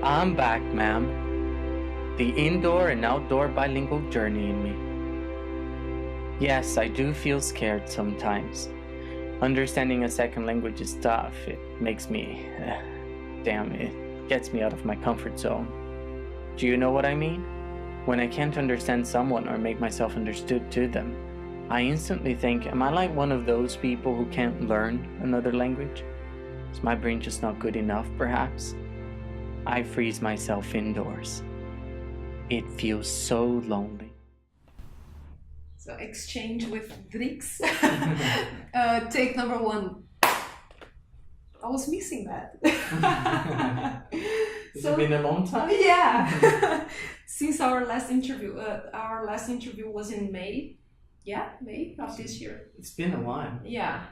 I'm back, ma'am. The indoor and outdoor bilingual journey in me. Yes, I do feel scared sometimes. Understanding a second language is tough. It makes me... it gets me out of my comfort zone. Do you know what I mean? When I can't understand someone or make myself understood to them, I instantly think, am I like one of those people who can't learn another language? Is my brain just not good enough, perhaps? I freeze myself indoors. It feels so lonely. So exchange with Drix. Take number 1. I was missing that. Has it been a long time? Yeah. Since our last interview was in May. Yeah, May of this year. It's been a while. Yeah.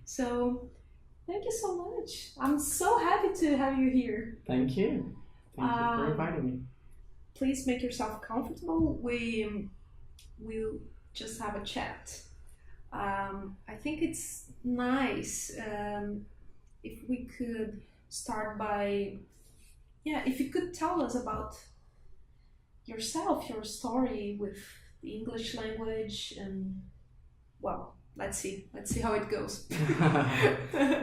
So thank you so much. I'm so happy to have you here. Thank you. Thank you for inviting me. Please make yourself comfortable. We'll just have a chat. I think it's nice if we could start by, if you could tell us about yourself, your story with the English language, and let's see how it goes.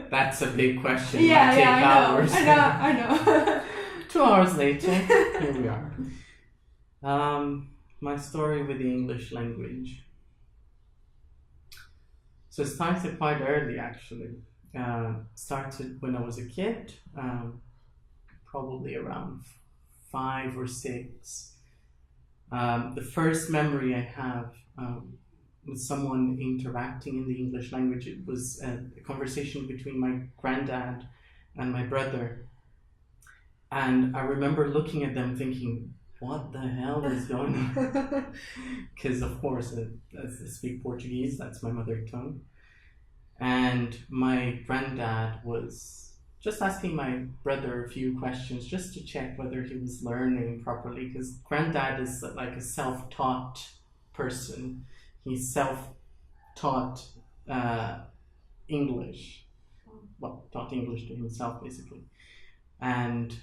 That's a big question. I know. 2 hours later, here we are. My story with the English language. So it started quite early, actually. Started when I was a kid, probably around 5 or 6. The first memory I have with someone interacting in the English language, it was a conversation between my granddad and my brother. And I remember looking at them thinking, what the hell is going on? Because of course, as I speak Portuguese, that's my mother tongue. And my granddad was just asking my brother a few questions just to check whether he was learning properly, because granddad is like a self-taught person. He's self-taught English. Well, taught English to himself, basically. And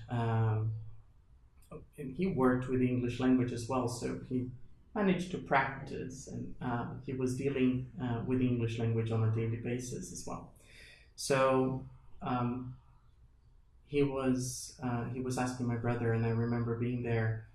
he worked with the English language as well, so he managed to practice, and he was dealing with the English language on a daily basis as well. So he was asking my brother, and I remember being there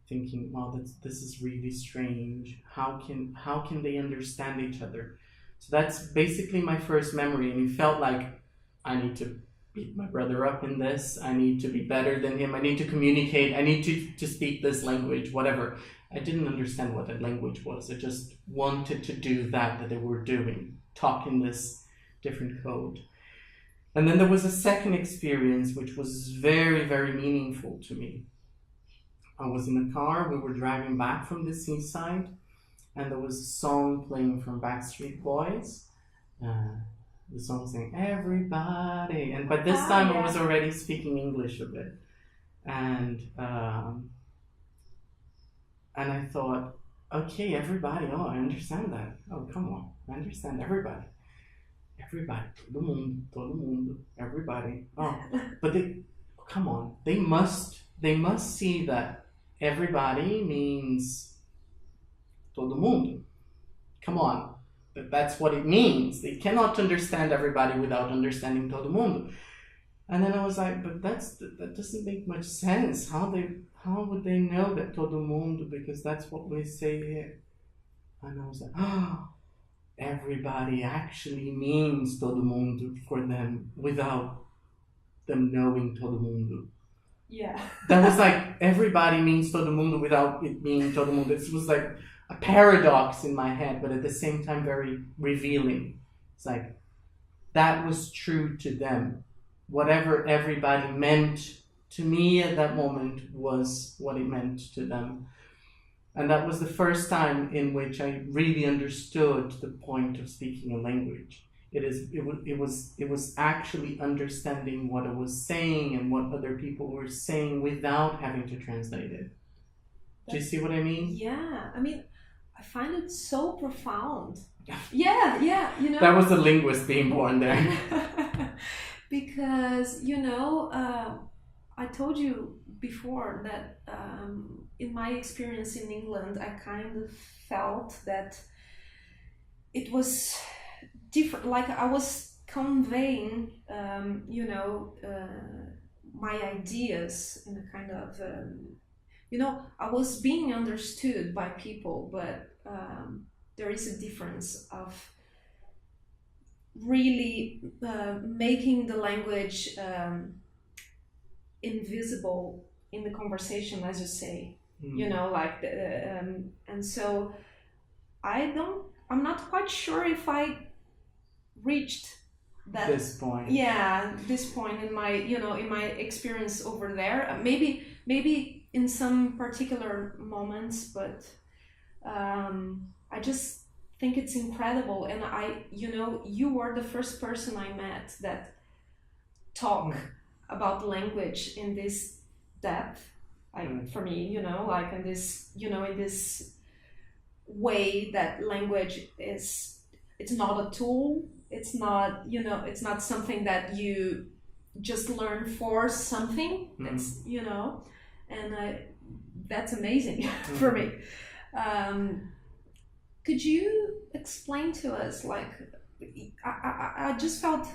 thinking, wow, this is really strange. How can they understand each other? So that's basically my first memory, and it felt like I need to beat my brother up in this. I need to be better than him. I need to communicate. I need to speak this language, whatever. I didn't understand what that language was. I just wanted to do that they were doing, talk in this different code. And then there was a second experience which was very, very meaningful to me. I was in a car, we were driving back from the seaside, and there was a song playing from Backstreet Boys. The song saying, everybody. And by this time I was already speaking English a bit. And I thought, okay, everybody, I understand that. Oh, come on, I understand everybody. Everybody, todo mundo, everybody. Oh, but they must see that everybody means todo mundo. Come on, but that's what it means. They cannot understand everybody without understanding todo mundo. And then I was like, but that doesn't make much sense. How would they know that todo mundo? Because that's what we say here. And I was like, everybody actually means todo mundo for them without them knowing todo mundo. Yeah. That was like, everybody means todo mundo without it being todo mundo. It was like a paradox in my head, but at the same time very revealing. It's like, that was true to them. Whatever everybody meant to me at that moment was what it meant to them. And that was the first time in which I really understood the point of speaking a language. It was actually understanding what I was saying and what other people were saying without having to translate it. Do you see what I mean? Yeah, I mean, I find it so profound. Yeah, you know. That was a linguist being born there. Because, I told you before that in my experience in England, I kind of felt that it was different. Like I was conveying, my ideas in a kind of, I was being understood by people, but there is a difference of really making the language invisible in the conversation, as you say. Like and so I'm not quite sure if I reached that This point. yeah, this point in my in my experience over there. Maybe in some particular moments, but I just think it's incredible. And you were the first person I met that talk about language in this depth, for me, like in this in this way that language is, it's not a tool, it's not it's not something that you just learn for something. It's and that's amazing for me. Could you explain to us, like, I just felt,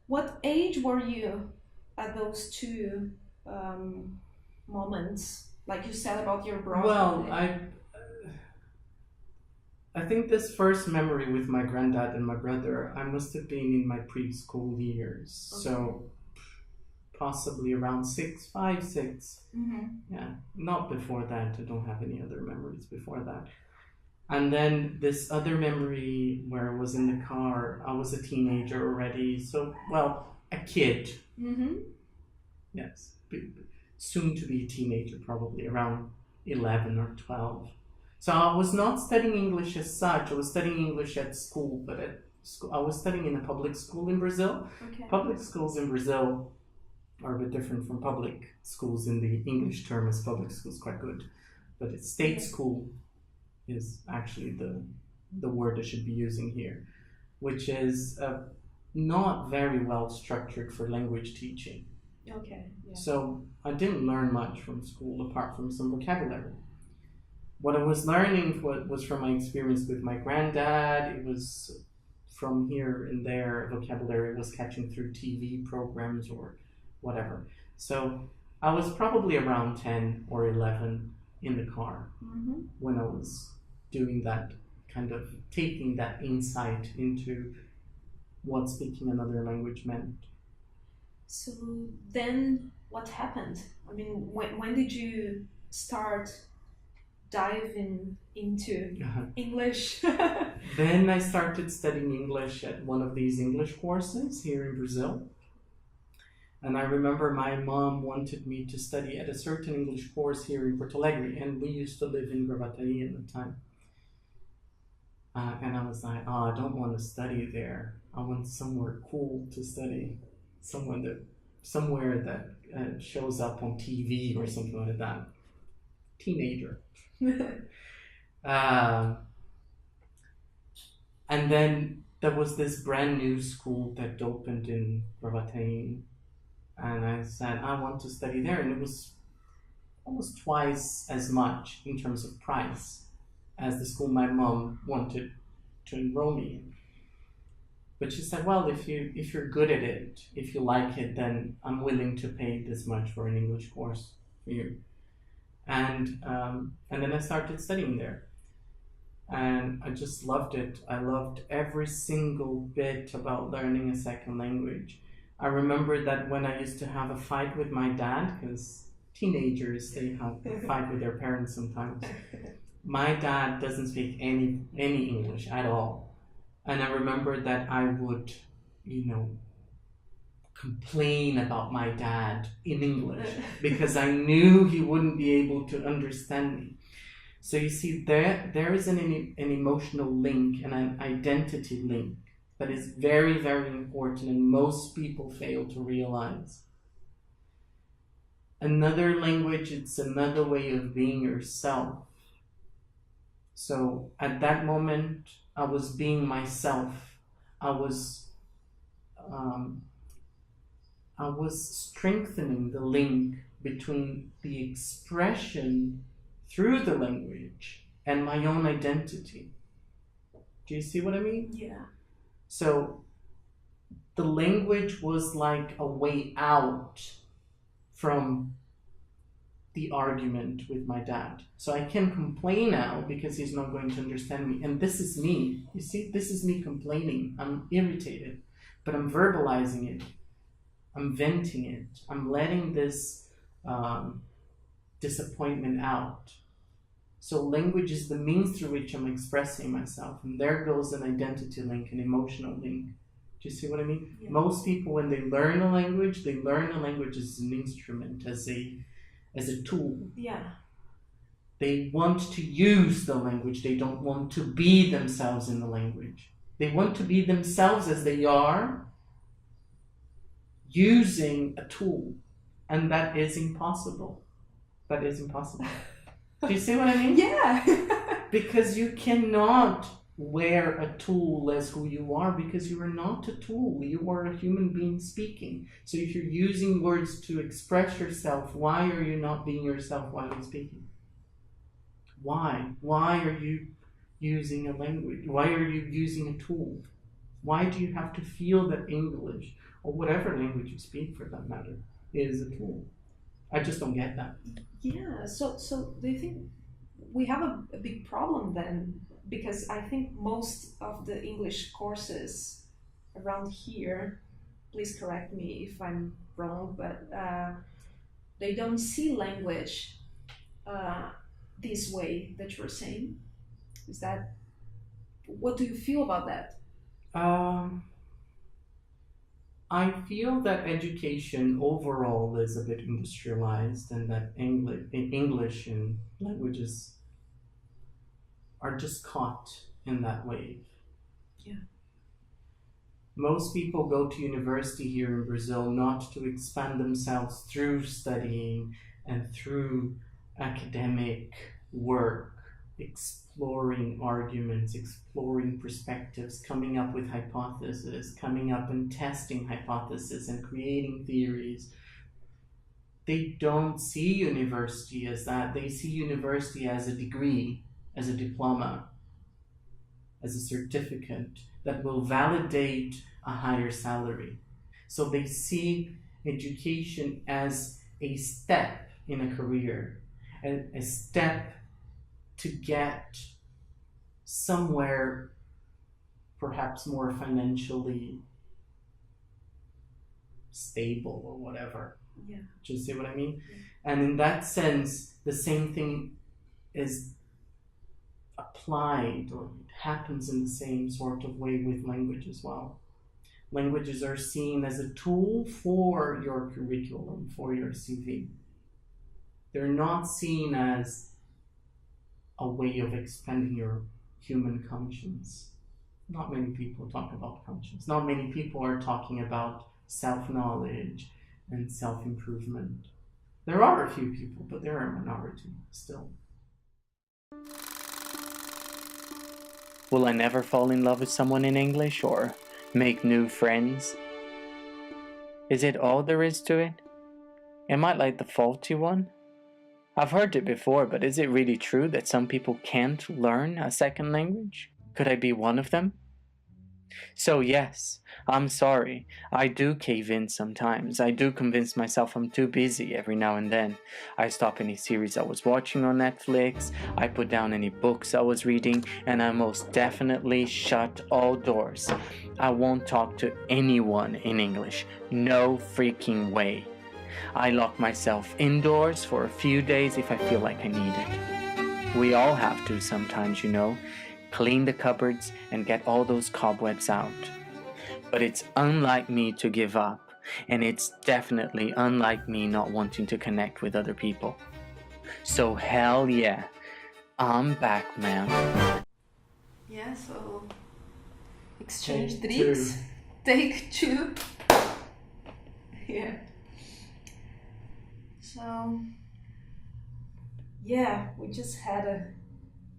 what age were you at those two moments, like you said about your brother? Well, I think this first memory with my granddad and my brother, I must have been in my preschool years. Okay. So possibly around 5, 6. Yeah, not before that. I don't have any other memories before that. And then this other memory where I was in the car, I was a teenager already. So, well, a kid. Yes, soon to be a teenager, probably around 11 or 12. So I was not studying English as such. I was studying English at school, but at school, I was studying in a public school in Brazil. Okay. Public schools in Brazil are a bit different from public schools in the English term, as public schools quite good. But it's state school is actually the word I should be using here, which is not very well structured for language teaching. Okay. Yeah. So I didn't learn much from school apart from some vocabulary. What I was learning was from my experience with my granddad. It was from here and there, vocabulary was catching through TV programs or whatever. So I was probably around 10 or 11 in the car when I was doing that, kind of taking that insight into what speaking another language meant. So then what happened? I mean, when did you start diving into English? Then I started studying English at one of these English courses here in Brazil. And I remember my mom wanted me to study at a certain English course here in Porto Alegre, and we used to live in Gravataí at the time. And I was like, I don't want to study there. I want somewhere cool to study, somewhere that shows up on TV or something like that. Teenager. And then there was this brand new school that opened in Gravataí, and I said, I want to study there. And it was almost twice as much in terms of price as the school my mom wanted to enroll me in. But she said, well, if you're good at it, if you like it, then I'm willing to pay this much for an English course for you. And then I started studying there. And I just loved it. I loved every single bit about learning a second language. I remember that when I used to have a fight with my dad, because teenagers, they have a fight with their parents sometimes. My dad doesn't speak any English at all. And I remember that I would, complain about my dad in English because I knew he wouldn't be able to understand me. So you see, there is an emotional link and an identity link that is very, very important, and most people fail to realize. Another language, it's another way of being yourself. So at that moment, I was being myself. I I was strengthening the link between the expression through the language and my own identity. Do you see what I mean? Yeah. So the language was like a way out from the argument with my dad. So I can complain now because he's not going to understand me. And this is me. You see, this is me complaining. I'm irritated, but I'm verbalizing it. I'm venting it. I'm letting this disappointment out. So language is the means through which I'm expressing myself. And there goes an identity link, an emotional link. Do you see what I mean? Yeah. Most people, when they learn a language as an instrument, as a tool. Yeah. They want to use the language. They don't want to be themselves in the language. They want to be themselves as they are, using a tool. And that is impossible. That is impossible. Do you see what I mean? Yeah. Because you cannot wear a tool as who you are, because you are not a tool. You are a human being speaking. So if you're using words to express yourself, why are you not being yourself while you're speaking? Why? Why are you using a language? Why are you using a tool? Why do you have to feel that English, or whatever language you speak for that matter, is a tool? I just don't get that. Yeah. So do you think we have a big problem then? Because I think most of the English courses around here, please correct me if I'm wrong, but they don't see language this way that you're saying. Is that, what do you feel about that? I feel that education overall is a bit industrialized, and that English and languages are just caught in that wave. Yeah. Most people go to university here in Brazil not to expand themselves through studying and through academic work, exploring arguments, exploring perspectives, coming up with hypotheses, coming up and testing hypotheses and creating theories. They don't see university as that. They see university as a degree, as a diploma, as a certificate that will validate a higher salary. So they see education as a step in a career, and a step to get somewhere perhaps more financially stable or whatever. Yeah. Do you see what I mean? Yeah. And in that sense, the same thing is applied, or it happens in the same sort of way with language as well. Languages are seen as a tool for your curriculum, for your CV. They're not seen as a way of expanding your human conscience. Not many people talk about conscience. Not many people are talking about self-knowledge and self-improvement. There are a few people, but they're a minority still. Will I never fall in love with someone in English or make new friends? Is it all there is to it? Am I like the faulty one? I've heard it before, but is it really true that some people can't learn a second language? Could I be one of them? So yes, I'm sorry. I do cave in sometimes. I do convince myself I'm too busy every now and then. I stop any series I was watching on Netflix, I put down any books I was reading, and I most definitely shut all doors. I won't talk to anyone in English. No freaking way. I lock myself indoors for a few days if I feel like I need it. We all have to sometimes, you know. Clean the cupboards and get all those cobwebs out. But it's unlike me to give up, and it's definitely unlike me not wanting to connect with other people. So hell yeah, I'm back, man. Yeah, so exchange Take drinks. two. Take two. Yeah. So yeah, we just had a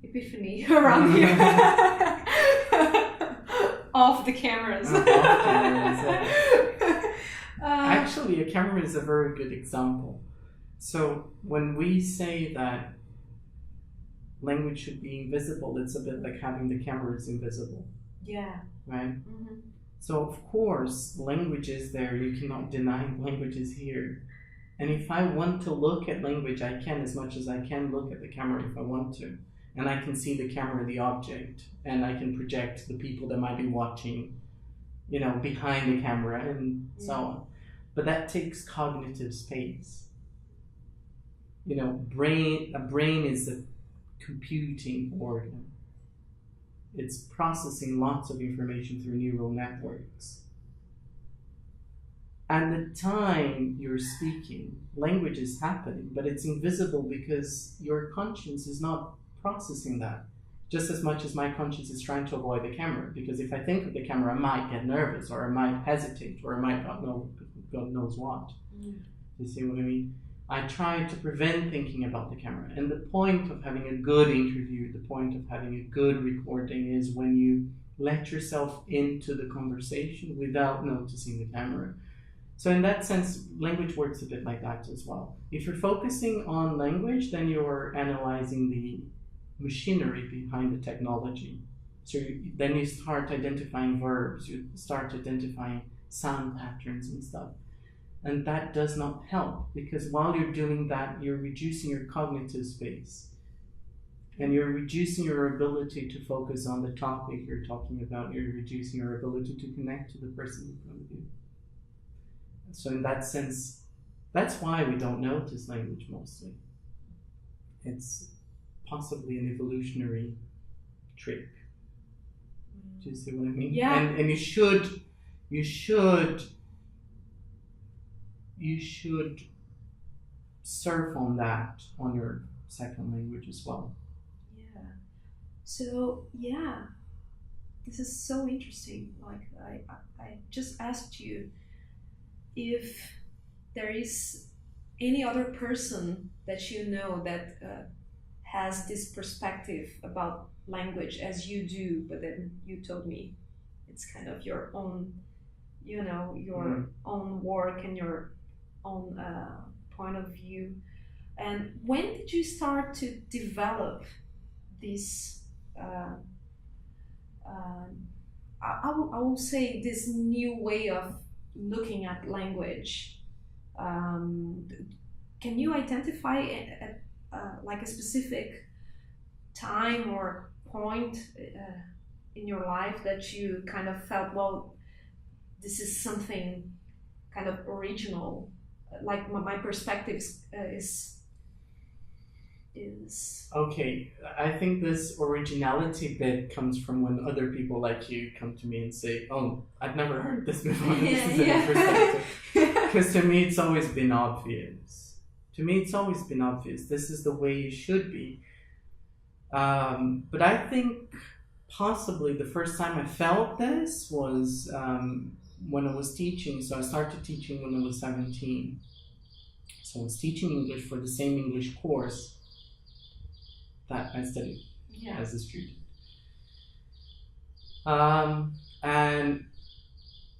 epiphany around here. Off the cameras. Actually, camera is a very good example. So when we say that language should be invisible, it's a bit like having the camera is invisible. Yeah. Right? Mm-hmm. So of course, language is there. You cannot deny language is here. And if I want to look at language, I can, as much as I can look at the camera if I want to. And I can see the camera, the object, and I can project the people that might be watching, behind the camera and so on. But that takes cognitive space. A brain is a computing organ. It's processing lots of information through neural networks. At the time you're speaking, language is happening, but it's invisible because your conscience is not processing that. Just as much as my conscience is trying to avoid the camera, because if I think of the camera, I might get nervous, or I might hesitate, or I might not know God knows what. You see what I mean? I try to prevent thinking about the camera. And the point of having a good interview, the point of having a good recording is when you let yourself into the conversation without noticing the camera. So in that sense, language works a bit like that as well. If you're focusing on language, then you're analyzing the machinery behind the technology. So then you start identifying verbs, you start identifying sound patterns and stuff. And that does not help, because while you're doing that, you're reducing your cognitive space. And you're reducing your ability to focus on the topic you're talking about. You're reducing your ability to connect to the person in front of you. So in that sense, that's why we don't notice language mostly. It's possibly an evolutionary trick. Do you see what I mean? Yeah. And you should surf on that on your second language as well. Yeah. So yeah, this is so interesting. Like I just asked you if there is any other person that you know that has this perspective about language as you do, but then you told me it's kind of your own, your own work and your own point of view. And when did you start to develop this? I will say this new way of looking at language. Can you identify like a specific time or point in your life that you kind of felt, well, this is something kind of original, like my perspective is okay. I think this originality bit comes from when other people like you come to me and say, oh, I've never heard this before. This is a new perspective. Because to me it's always been obvious. This is the way it should be. But I think possibly the first time I felt this was when I was teaching. So I started teaching when I was 17. So I was teaching English for the same English course that I studied as a student. And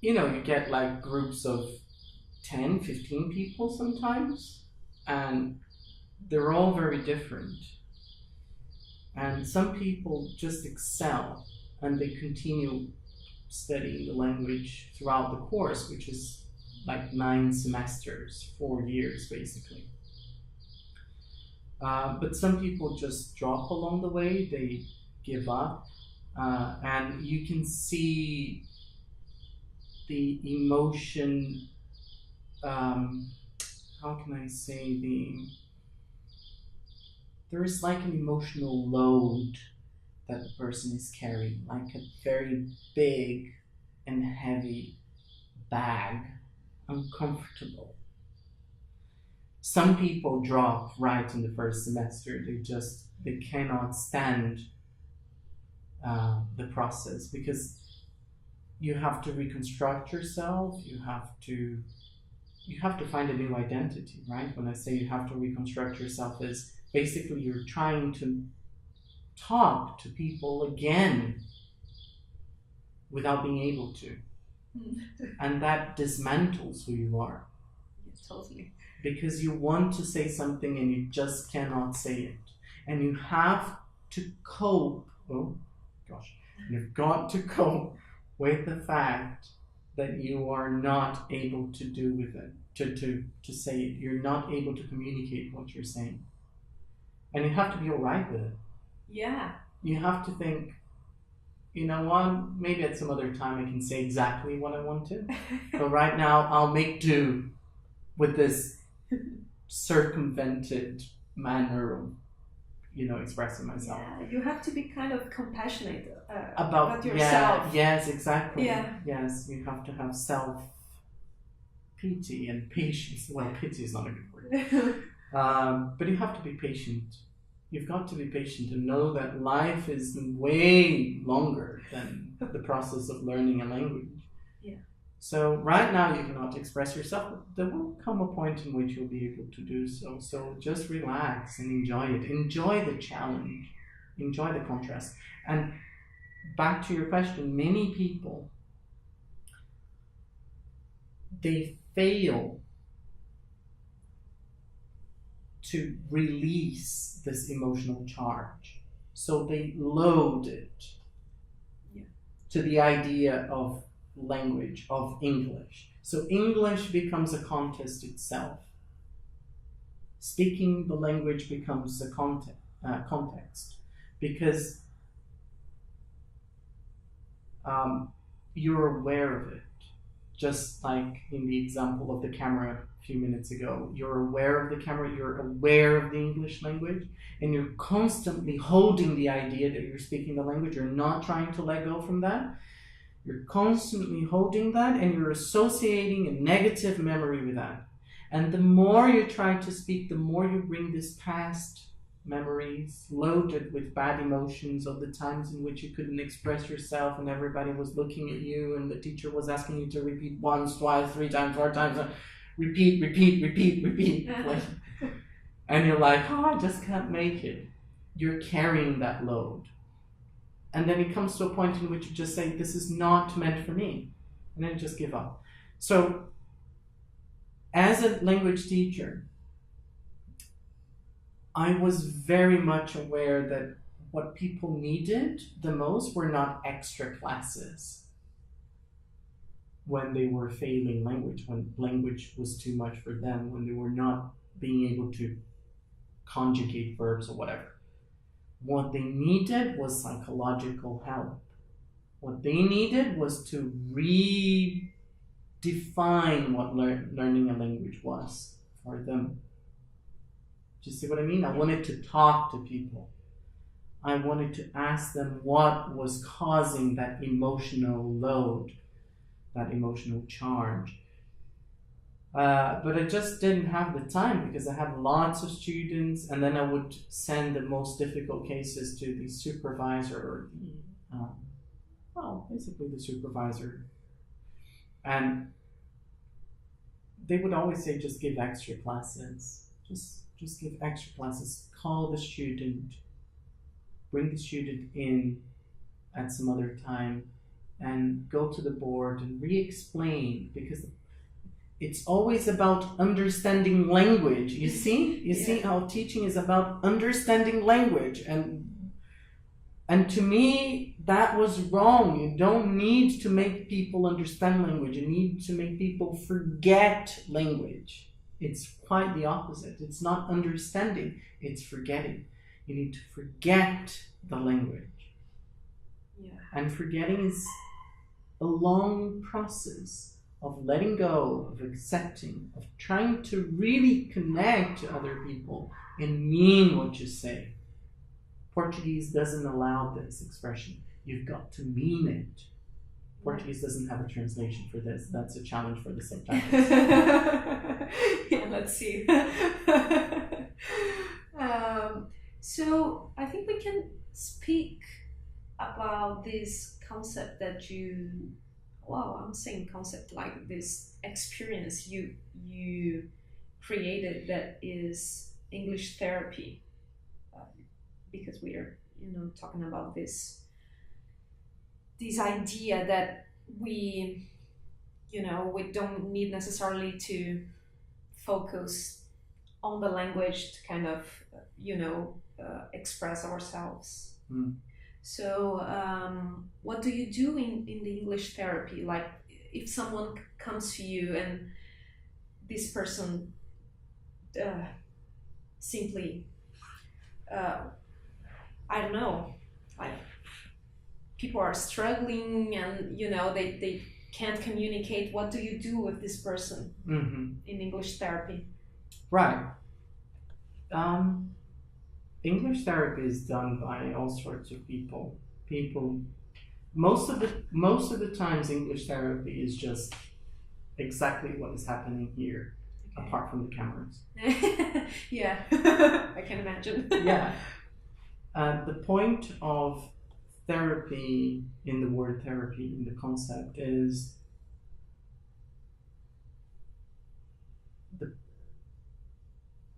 you get like groups of 10, 15 people sometimes, and they're all very different. And some people just excel and they continue studying the language throughout the course, which is like 9 semesters, 4 years basically. But some people just drop along the way, they give up, and you can see the emotion, how can I say, there's like an emotional load that the person is carrying, like a very big and heavy bag, uncomfortable. Some people drop right in the first semester. They cannot stand the process, because you have to reconstruct yourself. You have to find a new identity, right? When I say you have to reconstruct yourself, is basically you're trying to talk to people again without being able to. And that dismantles who you are. Totally. because you want to say something and you just cannot say it. And you have to cope. Oh, gosh. You've got to cope with the fact that you are not able to do with it, to say it. You're not able to communicate what you're saying. And you have to be all right with it. Yeah. You have to think, you know what, maybe at some other time I can say exactly what I want to. But right now I'll make do with this circumvented manner of, expressing myself. Yeah, you have to be kind of compassionate About yourself. Yes, exactly. Yeah. Yes, you have to have self pity and patience. Well, pity is not a good word. But you have to be patient. You've got to be patient and know that life is way longer than the process of learning a language. Yeah. So right now you cannot express yourself. There will come a point in which you'll be able to do so. So just relax and enjoy it. Enjoy the challenge. Enjoy the contrast. And back to your question, many people, they fail to release this emotional charge. So they load it to the idea of language, of English. So English becomes a contest itself. Speaking the language becomes a context because you're aware of it. Just like in the example of the camera a few minutes ago, you're aware of the camera, you're aware of the English language, and you're constantly holding the idea that you're speaking the language. You're not trying to let go from that. You're constantly holding that, and you're associating a negative memory with that. And the more you try to speak, the more you bring this past memories loaded with bad emotions of the times in which you couldn't express yourself and everybody was looking at you and the teacher was asking you to repeat once, twice, 3 times, 4 times, repeat. And you're like, oh, I just can't make it. You're carrying that load. And then it comes to a point in which you just say, this is not meant for me. And then you just give up. So as a language teacher, I was very much aware that what people needed the most were not extra classes when they were failing language, when language was too much for them, when they were not being able to conjugate verbs or whatever. What they needed was psychological help. What they needed was to redefine what learning a language was for them. Do you see what I mean? I wanted to talk to people. I wanted to ask them what was causing that emotional load, that emotional charge. But I just didn't have the time because I had lots of students, and then I would send the most difficult cases to the supervisor or basically the supervisor. And they would always say, just give extra classes. Just give extra classes, call the student, bring the student in at some other time, and go to the board and re-explain, because it's always about understanding language. You see how teaching is about understanding language, and to me that was wrong. You don't need to make people understand language. You need to make people forget language. It's quite the opposite. It's not understanding, it's forgetting. You need to forget the language. Yeah. And forgetting is a long process of letting go, of accepting, of trying to really connect to other people and mean what you say. Portuguese doesn't allow this expression. You've got to mean it. Portuguese doesn't have a translation for this. That's a challenge for the subtitles. Yeah, let's see. So I think we can speak about this concept that I'm saying concept, like this experience you created that is English therapy, because we are talking about this idea that we don't need necessarily to focus on the language to kind of, express ourselves. So, what do you do in the English therapy? Like, if someone comes to you and this person simply, I don't know, like people are struggling and they can't communicate. What do you do with this person in English therapy? Right. English therapy is done by all sorts of people. Most of the times, English therapy is just exactly what is happening here, apart from the cameras. Yeah, I can imagine. Yeah. The point of therapy, in the word therapy, in the concept, is the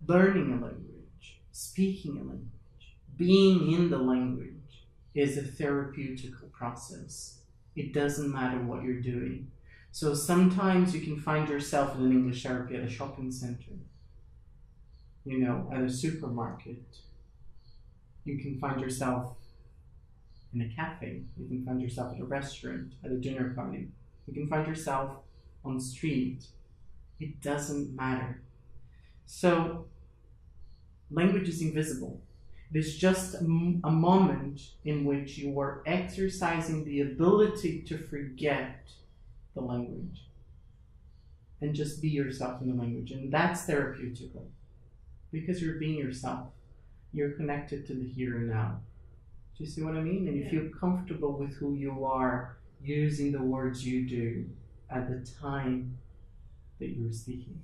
learning a language, speaking a language, being in the language is a therapeutical process. It doesn't matter what you're doing. So sometimes you can find yourself in an English therapy at a shopping center, at a supermarket. You can find yourself in a cafe. You can find yourself at a restaurant, at a dinner party. You can find yourself on the street. It doesn't matter. So language is invisible. There's just a moment in which you are exercising the ability to forget the language and just be yourself in the language. And that's therapeutical because you're being yourself. You're connected to the here and now. Do you see what I mean? And you feel comfortable with who you are using the words you do at the time that you're speaking.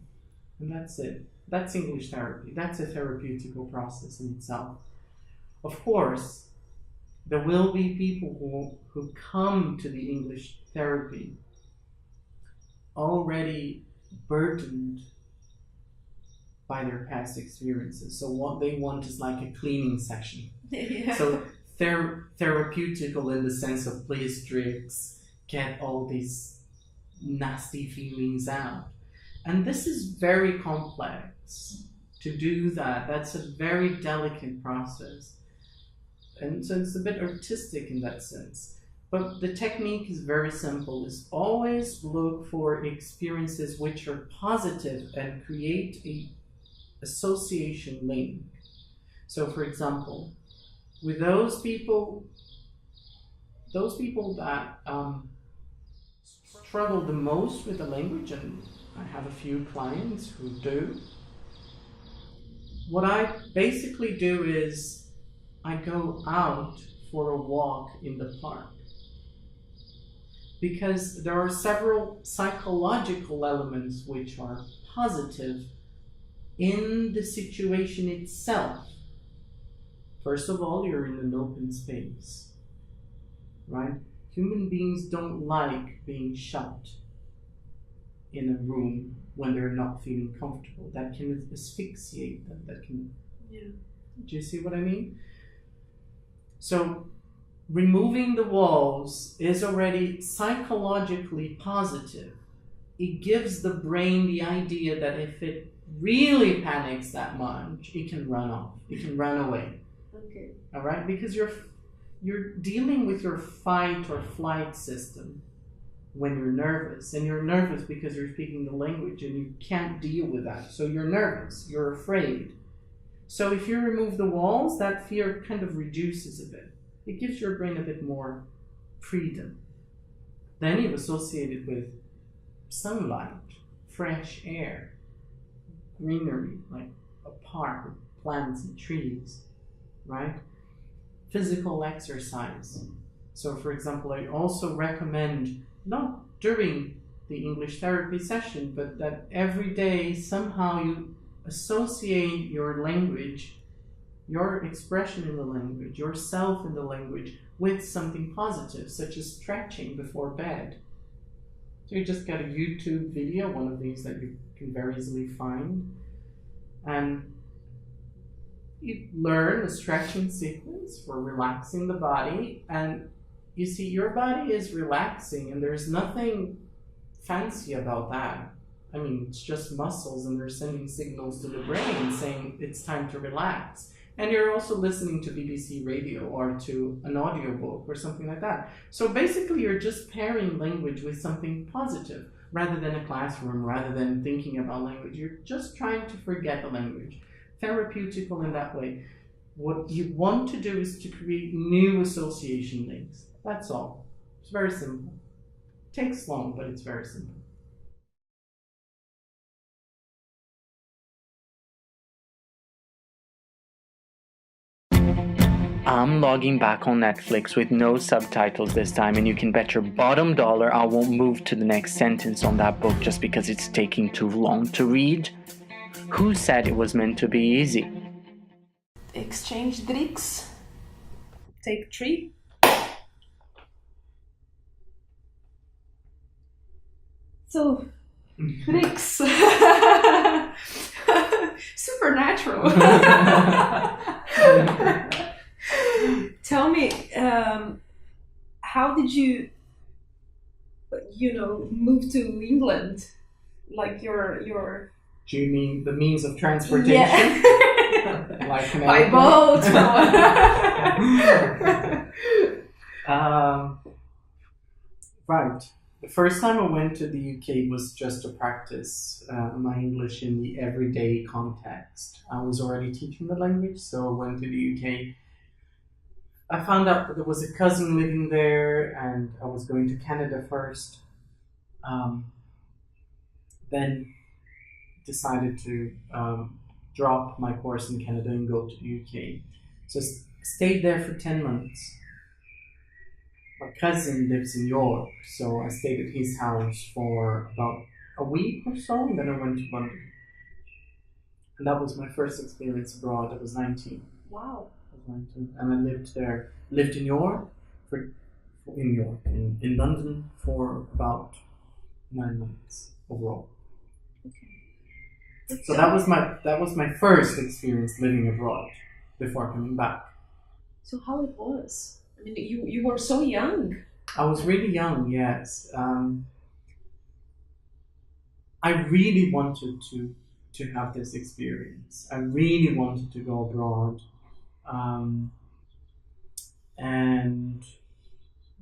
And that's it. That's English therapy. That's a therapeutical process in itself. Of course, there will be people who come to the English therapy already burdened by their past experiences. So what they want is like a cleaning session. Yeah. So therapeutical in the sense of please tricks, get all these nasty feelings out. And this is very complex to do that. That's a very delicate process. And so it's a bit artistic in that sense. But the technique is very simple. Is always look for experiences which are positive and create a association link. So for example, with those people that struggle the most with the language, and I have a few clients who do, what I basically do is I go out for a walk in the park, because there are several psychological elements which are positive in the situation itself. First of all, you're in an open space, right? Human beings don't like being shut in a room when they're not feeling comfortable. That can asphyxiate them. Do you see what I mean? So removing the walls is already psychologically positive. It gives the brain the idea that if it really panics that much, it can run off. It can run away. Okay. All right? Because you're dealing with your fight or flight system when you're nervous. And you're nervous because you're speaking the language and you can't deal with that. So you're nervous. You're afraid. So if you remove the walls, that fear kind of reduces a bit. It gives your brain a bit more freedom. Then you associate it with sunlight, fresh air, greenery, like a park with plants and trees, right? Physical exercise. So for example, I also recommend, not during the English therapy session, but that every day somehow you associate your language, your expression in the language, yourself in the language with something positive, such as stretching before bed. So you just get a YouTube video, one of these that you can very easily find, and you learn a stretching sequence for relaxing the body, and you see your body is relaxing and there's nothing fancy about that. I mean, it's just muscles, and they're sending signals to the brain saying it's time to relax. And you're also listening to BBC radio or to an audiobook or something like that. So basically, you're just pairing language with something positive rather than a classroom, rather than thinking about language. You're just trying to forget the language. Therapeutical in that way. What you want to do is to create new association links. That's all. It's very simple. It takes long, but it's very simple. I'm logging back on Netflix with no subtitles this time, and you can bet your bottom dollar I won't move to the next sentence on that book just because it's taking too long to read. Who said it was meant to be easy? Exchange drinks. Take 3. So, drinks. Supernatural. Tell me, how did you move to England? Like your Do you mean the means of transportation? Yeah. Like by boat. Right. The first time I went to the UK was just to practice my English in the everyday context. I was already teaching the language, so I went to the UK. I found out that there was a cousin living there, and I was going to Canada first. Then decided to drop my course in Canada and go to the UK. So I stayed there for 10 months. My cousin lives in York, so I stayed at his house for about a week or so, and then I went to London. And that was my first experience abroad. I was 19. Wow. And I lived in York, in London for about 9 months overall. Okay. So that was my first experience living abroad before coming back. So how it was? I mean, you were so young. I was really young, yes. I really wanted to have this experience. I really wanted to go abroad. And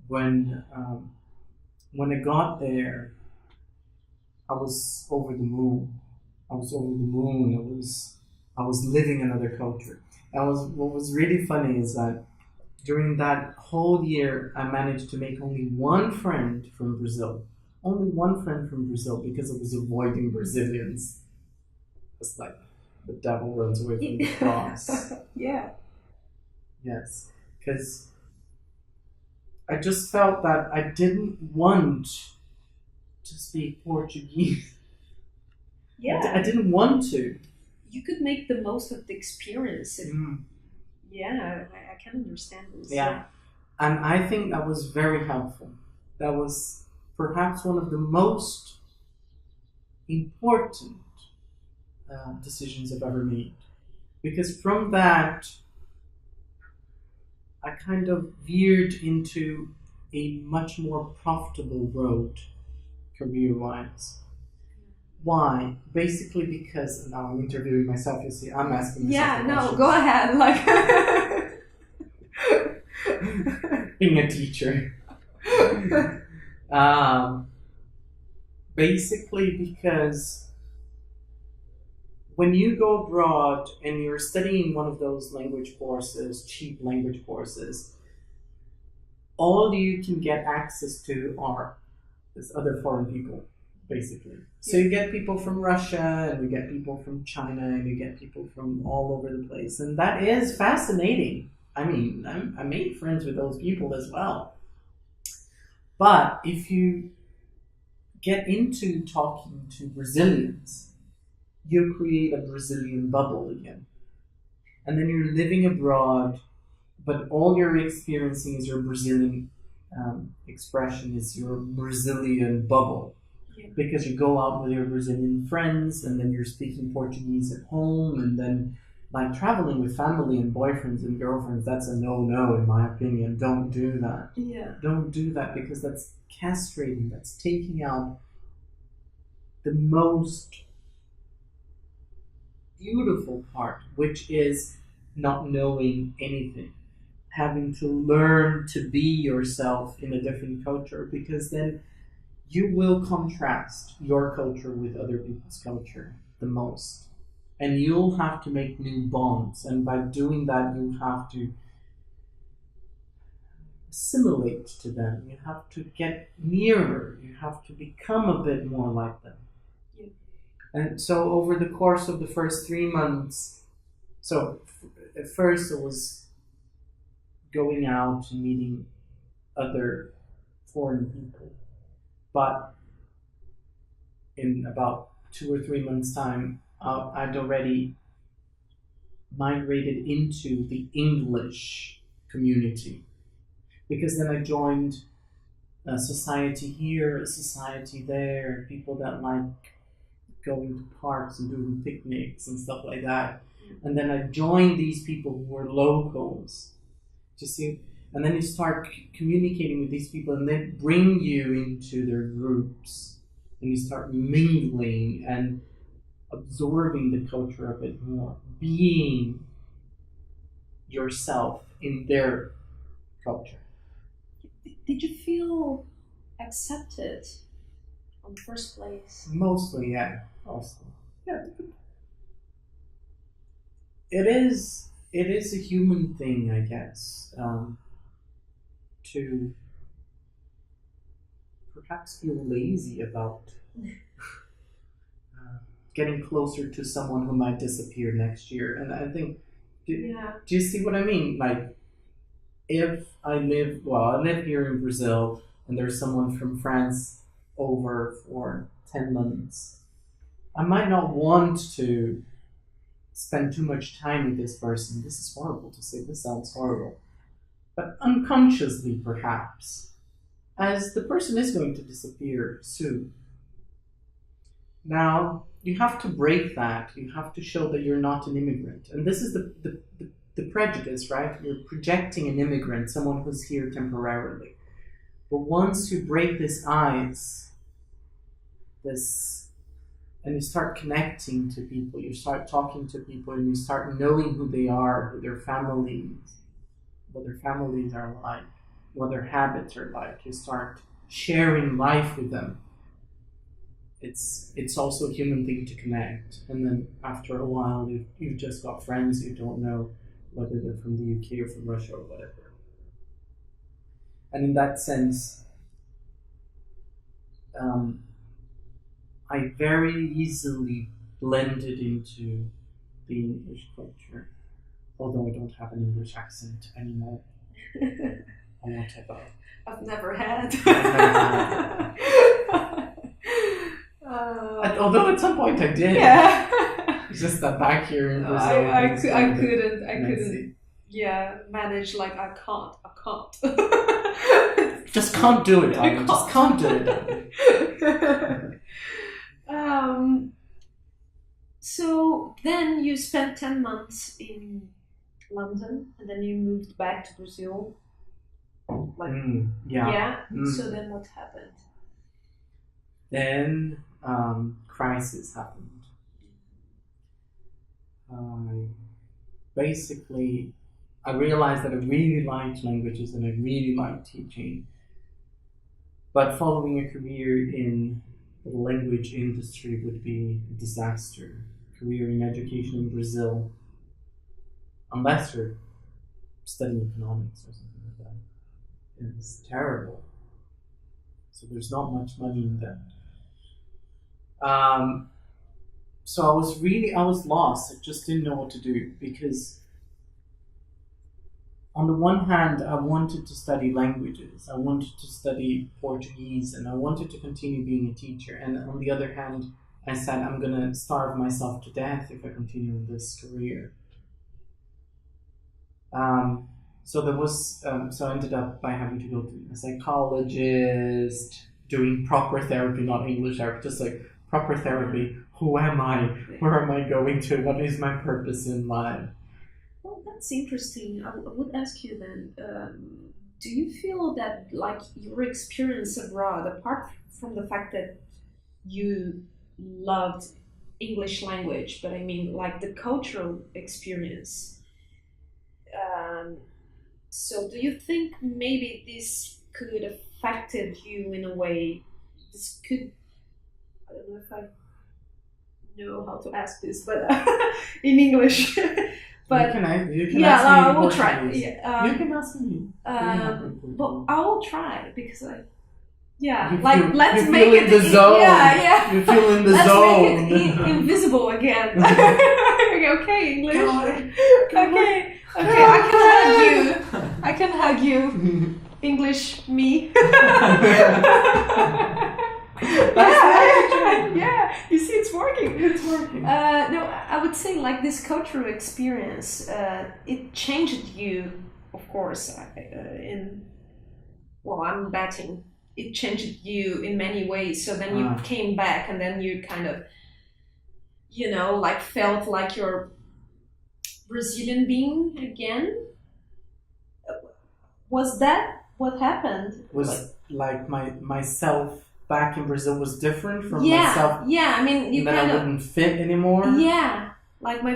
when I got there, I was over the moon. I was living another culture. What was really funny is that during that whole year, I managed to make only one friend from Brazil. Only one friend from Brazil, because I was avoiding Brazilians. It's like the devil runs away from the cross. Yeah. Yes, because I just felt that I didn't want to speak Portuguese. Yeah. I didn't want to. You could make the most of the experience. Yeah, I can understand this. Yeah. And I think that was very helpful. That was perhaps one of the most important decisions I've ever made. Because from that, I kind of veered into a much more profitable road career-wise. Why? Basically because, and now I'm interviewing myself, you see, I'm asking myself questions. Go ahead. Like being a teacher. Basically because when you go abroad and you're studying one of those language courses, cheap language courses, all you can get access to are other foreign people, basically. So you get people from Russia, and you get people from China, and you get people from all over the place. And that is fascinating. I mean, I made friends with those people as well. But if you get into talking to Brazilians, you create a Brazilian bubble again. And then you're living abroad, but all you're experiencing is your Brazilian expression, is your Brazilian bubble. Yeah. Because you go out with your Brazilian friends, and then you're speaking Portuguese at home, and then like traveling with family and boyfriends and girlfriends, that's a no-no in my opinion. Don't do that. Yeah. Don't do that, because that's castrating, that's taking out the most beautiful part, which is not knowing anything, having to learn to be yourself in a different culture, because then you will contrast your culture with other people's culture the most. And you'll have to make new bonds. And by doing that, you have to assimilate to them. You have to get nearer. You have to become a bit more like them. Yeah. And so, over the course of the first 3 months, at first it was going out and meeting other foreign people. But in about 2 or 3 months' time, I'd already migrated into the English community, because then I joined a society here, a society there, people that like going to parks and doing picnics and stuff like that. And then I joined these people who were locals. You see, and then you start communicating with these people, and they bring you into their groups, and you start mingling and absorbing the culture a bit more, being yourself in their culture. Did you feel accepted in the first place? Mostly, yeah. Mostly, yeah. It is a human thing, I guess, to perhaps feel lazy about getting closer to someone who might disappear next year. And I think, do you see what I mean? Like, if I live here in Brazil, and there's someone from France over for 10 months, I might not want to spend too much time with this person. This is horrible to say, this sounds horrible. But unconsciously, perhaps, as the person is going to disappear soon. Now, you have to break that. You have to show that you're not an immigrant. And this is the prejudice, right? You're projecting an immigrant, someone who's here temporarily. But once you break this ice, and you start connecting to people, you start talking to people, and you start knowing who they are, who their families, what their families are like, what their habits are like. You start sharing life with them. It's also a human thing to connect. And then after a while, you've just got friends you don't know whether they're from the UK or from Russia or whatever. And in that sense, I very easily blended into the English culture, although I don't have an English accent anymore. Or whatever. I've never had. Although at some point I did. Yeah. It's just that back here in Brazil. I couldn't. Yeah, manage like I can't. Just can't do it, darling. Just can't do it, darling. So then you spent 10 months in London, and then you moved back to Brazil. Yeah. So then what happened? Then crisis happened. Basically, I realized that I really liked languages and I really liked teaching. But following a career in the language industry would be a disaster. Career in education in Brazil, unless you're studying economics or something like that, is terrible. So there's not much money in that. So I was lost. I just didn't know what to do, because on the one hand, I wanted to study languages. I wanted to study Portuguese, and I wanted to continue being a teacher. And on the other hand, I said, I'm going to starve myself to death if I continue in this career. So I ended up by having to go to a psychologist, doing proper therapy, not English therapy, just like proper therapy. Who am I? Where am I going to? What is my purpose in life? Well, that's interesting. I would ask you then, do you feel that like your experience abroad, apart from the fact that you loved English language, but I mean like the cultural experience. Um, so do you think maybe this could affected you in a way? This could, I don't know if I know how to ask this, but in English. But you can yeah, ask me I in will try. Portuguese. Yeah, You can ask me. but I will try because yeah, You like feel, let's you make feel it in the zone. yeah. You feel in the Let's zone. make it invisible again. Okay, English. God. Okay, I can hug you. I can hug you. English me. Yeah, you see, it's working. It's working. No, I would say like this cultural experience, it changed you, of course. I'm betting it changed you in many ways. So then you came back, and then you kind of, like felt like you're Brazilian being again. Was that what happened? Was like myself back in Brazil was different from Yeah, myself. yeah. I mean, you And then I wouldn't fit anymore. Yeah, like my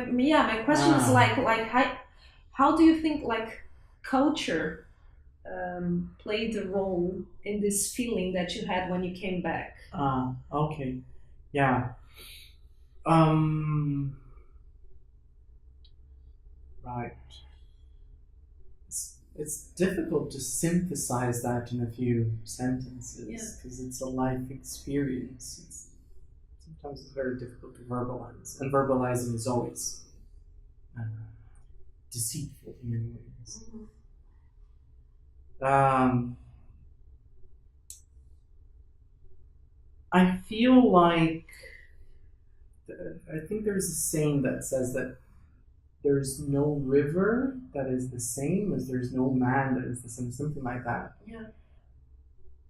question is like how do you think like culture played a role in this feeling that you had when you came back? Okay, yeah. Right. It's difficult to synthesize that in a few sentences because it's a life experience. Sometimes it's very difficult to verbalize, and verbalizing is always deceitful in many ways. I feel like I think there's a saying that says that there's no river that is the same as there's no man that is the same, something like that. Yeah.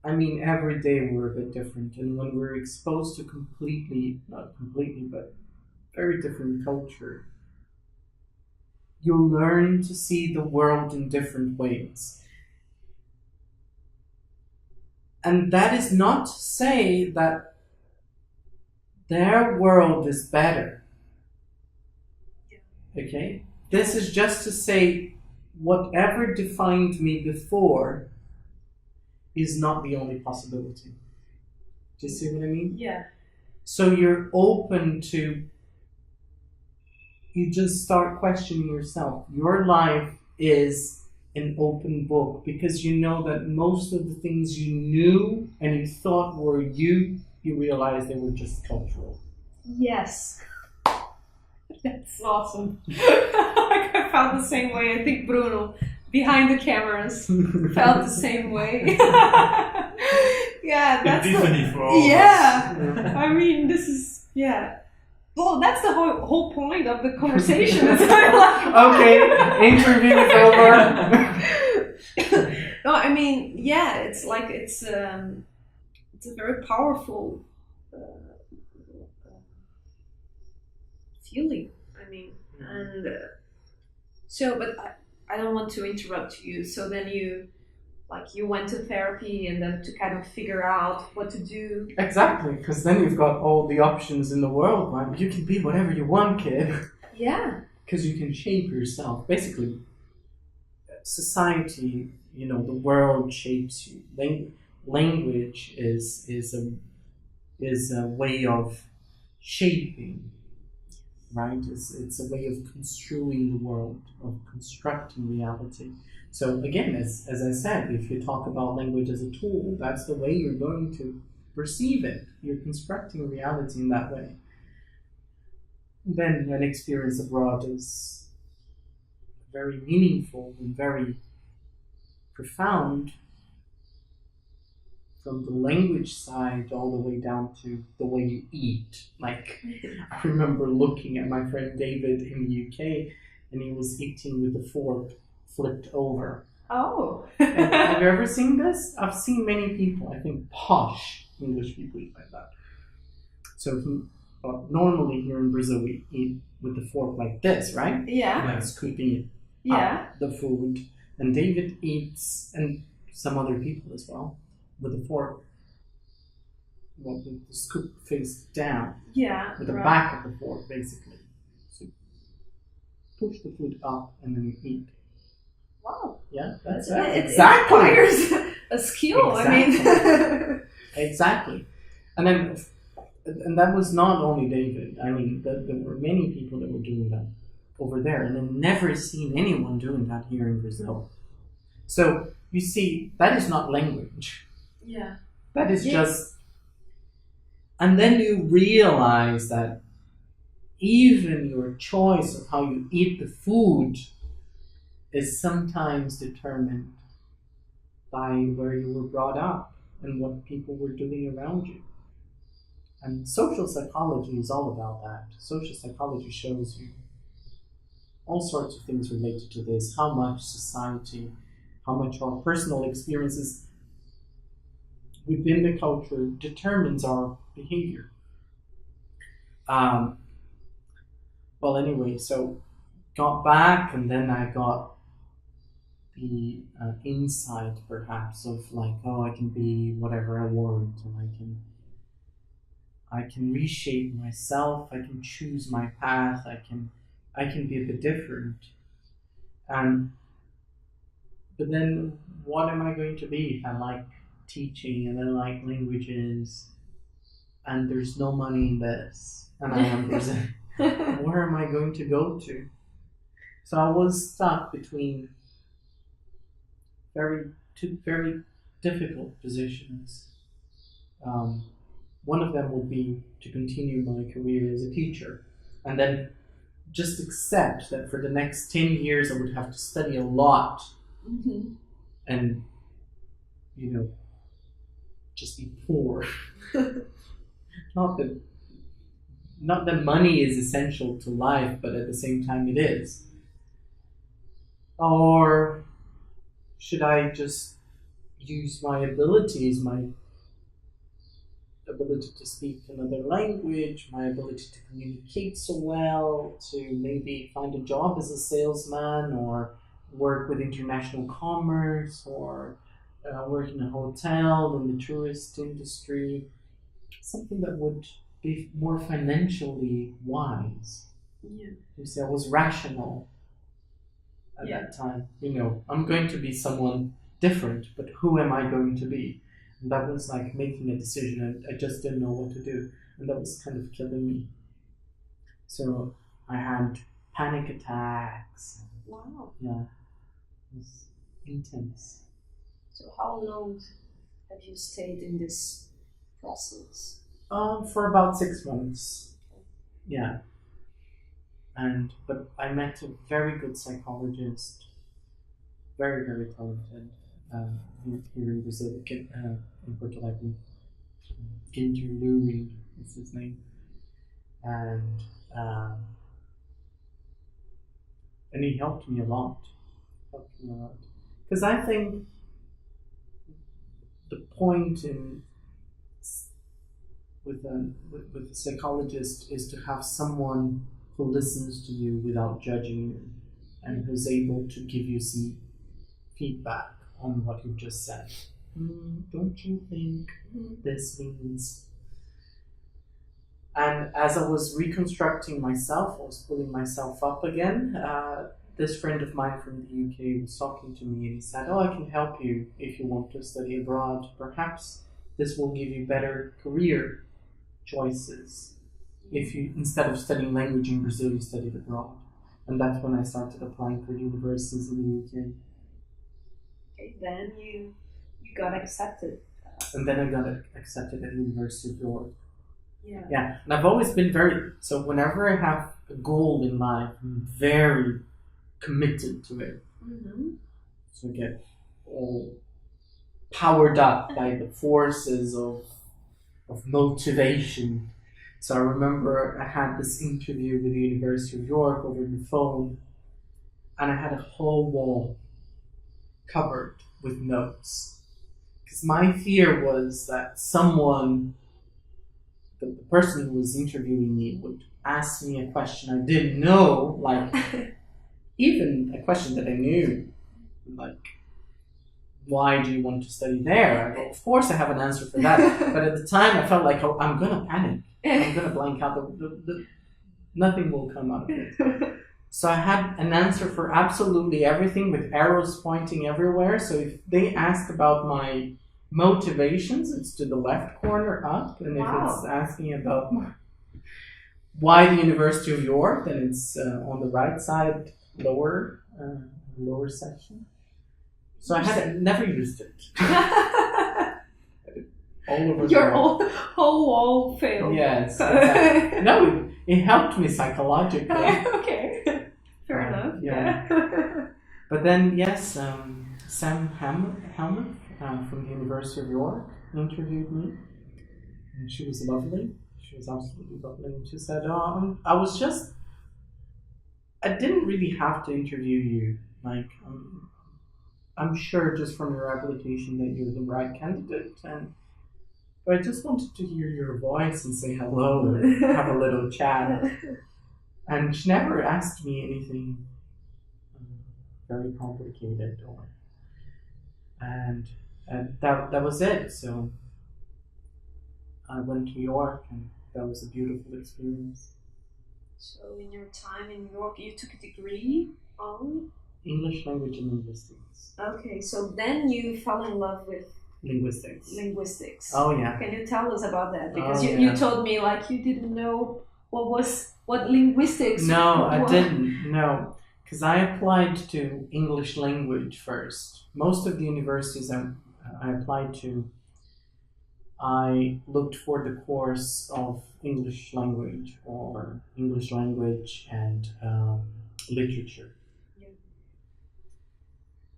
I mean, every day we're a bit different, and when we're exposed to not completely, but very different culture, you learn to see the world in different ways. And that is not to say that their world is better. Okay? This is just to say whatever defined me before is not the only possibility. Do you see what I mean? Yeah. So you're open to, you just start questioning yourself. Your life is an open book because you know that most of the things you knew and you thought were you realize they were just cultural. Yes. That's awesome. I felt the same way. I think Bruno, behind the cameras, felt the same way. Yeah, that's epiphany for all of us. Yeah. I mean, this is Well, that's the whole point of the conversation. It's kind of like okay, interview is over. No, I mean, it's like it's a very powerful feeling. I mean, and so, but I don't want to interrupt you. So then you went to therapy and then to kind of figure out what to do. Exactly, because then you've got all the options in the world, man. You can be whatever you want, kid. Yeah. Because you can shape yourself. Basically, society, the world shapes you. Language is a way of shaping. Right? It's a way of construing the world, of constructing reality. So again, as I said, if you talk about language as a tool, that's the way you're going to perceive it. You're constructing reality in that way. Then an experience abroad is very meaningful and very profound, from the language side all the way down to the way you eat. Like, I remember looking at my friend David in the UK, and he was eating with the fork flipped over. Oh. Have you ever seen this? I've seen many people, I think posh English people eat like that. So normally here in Brazil we eat with the fork like this, right? Yeah. Like scooping it up, the food. And David eats, and some other people as well, with a fork. the scoop face down Yeah. with the Right. back of the fork, basically. So push the food up and then you eat. Wow. Yeah, that's It, it. it Exactly. requires a skill. Exactly. I mean. Exactly. And that was not only David. I mean, there were many people that were doing that over there, and I've never seen anyone doing that here in Brazil. So you see, that is not language. Yeah. That is just. And then you realize that even your choice of how you eat the food is sometimes determined by where you were brought up and what people were doing around you. And social psychology is all about that. Social psychology shows you all sorts of things related to this, how much society, how much our personal experiences within the culture determines our behavior. Well, anyway, so got back, and then I got the insight, perhaps, of like, oh, I can be whatever I want, and I can reshape myself. I can choose my path. I can be a bit different. But then, what am I going to be if I like teaching and I like languages, and there's no money in this, and I am Brazilian? Where am I going to go to? So I was stuck between two very difficult positions. One of them would be to continue my career as a teacher, and then just accept that for the next 10 years I would have to study a lot, Mm-hmm. and, just be poor. Not that money is essential to life, but at the same time it is. Or should I just use my abilities, my ability to speak another language, my ability to communicate so well, to maybe find a job as a salesman, or work with international commerce, or work in a hotel, in the tourist industry, something that would be more financially wise. Yeah. You see, I was rational at that time. I'm going to be someone different, but who am I going to be? And that was like making a decision, and I just didn't know what to do. And that was kind of killing me. So I had panic attacks. Wow. Yeah, it was intense. So how long have you stayed in this process? For about 6 months. Yeah. But I met a very good psychologist, very, very talented, here in Brazil, in Porto Alegre. Ginter is his name. And he helped me a lot. Because I think the point with a psychologist is to have someone who listens to you without judging you, and who's able to give you some feedback on what you've just said. Don't you think this means? And as I was reconstructing myself, I was pulling myself up again, this friend of mine from the UK was talking to me, and he said, oh, I can help you if you want to study abroad. Perhaps this will give you better career choices if you, instead of studying language in Brazil, you studied abroad. And that's when I started applying for universities in the UK. Okay, then you got accepted. And then I got accepted at the University of York. Yeah. And I've always been so whenever I have a goal in life, I'm very committed to it. Mm-hmm. So I get all powered up by the forces of motivation. So I remember I had this interview with the University of York over the phone, and I had a whole wall covered with notes. Because my fear was that the person who was interviewing me would ask me a question I didn't know, like even a question that I knew, like why do you want to study there? I go, of course I have an answer for that. But at the time I felt like, oh, I'm going to panic. I'm going to blank out. Nothing will come out of it. So I had an answer for absolutely everything with arrows pointing everywhere. So if they ask about my motivations, it's to the left corner up. And if it's asking about why the University of York, then it's on the right side, lower section. So I had never used it. All over your whole wall failed. Yes. Exactly. No, it helped me psychologically. Okay. Fair enough. Yeah. But then, yes, Sam Helmuth from the University of York interviewed me. And she was lovely. She was absolutely lovely. And she said, I didn't really have to interview you. Like, I'm sure just from your application that you're the right candidate. But I just wanted to hear your voice and say hello and have a little chat. And she never asked me anything very complicated, and that was it. So I went to New York, and that was a beautiful experience. So in your time in New York, you took a degree on English language and linguistics. Okay, so then you fell in love with linguistics. Oh yeah. Can you tell us about that? Because you told me like you didn't know what linguistics. No, I didn't. No, because I applied to English language first. Most of the universities I applied to, I looked for the course of English language or English language and literature. Yeah.